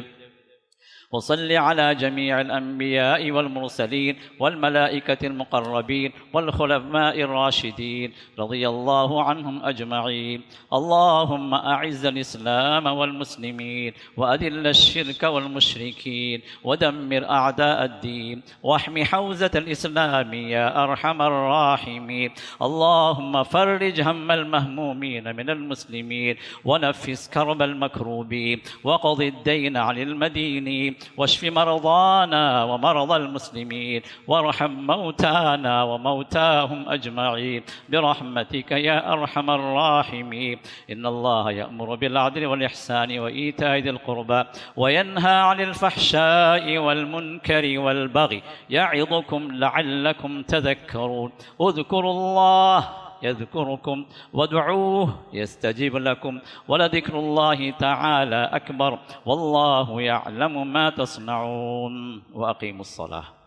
وصل على جميع الأنبياء والمرسلين والملائكة المقربين والخلفاء الراشدين رضي الله عنهم أجمعين. اللهم أعز الإسلام والمسلمين وأذل الشرك والمشركين ودمر أعداء الدين واحم حوزة الإسلام يا أرحم الراحمين. اللهم فرج هم المهمومين من المسلمين ونفس كرب المكروبين وقض الدين عن المدينين واشف مرضانا ومرضى المسلمين وارحم موتانا وموتاهم أجمعين برحمتك يا أرحم الراحمين. إن الله يأمر بالعدل والإحسان وإيتاء ذي القربى وينهى عن الفحشاء والمنكر والبغي يعظكم لعلكم تذكرون. اذكروا الله يذكركم وادعوه يستجيب لكم ولذكر الله تعالى أكبر والله يعلم ما تصنعون. وأقيموا الصلاة.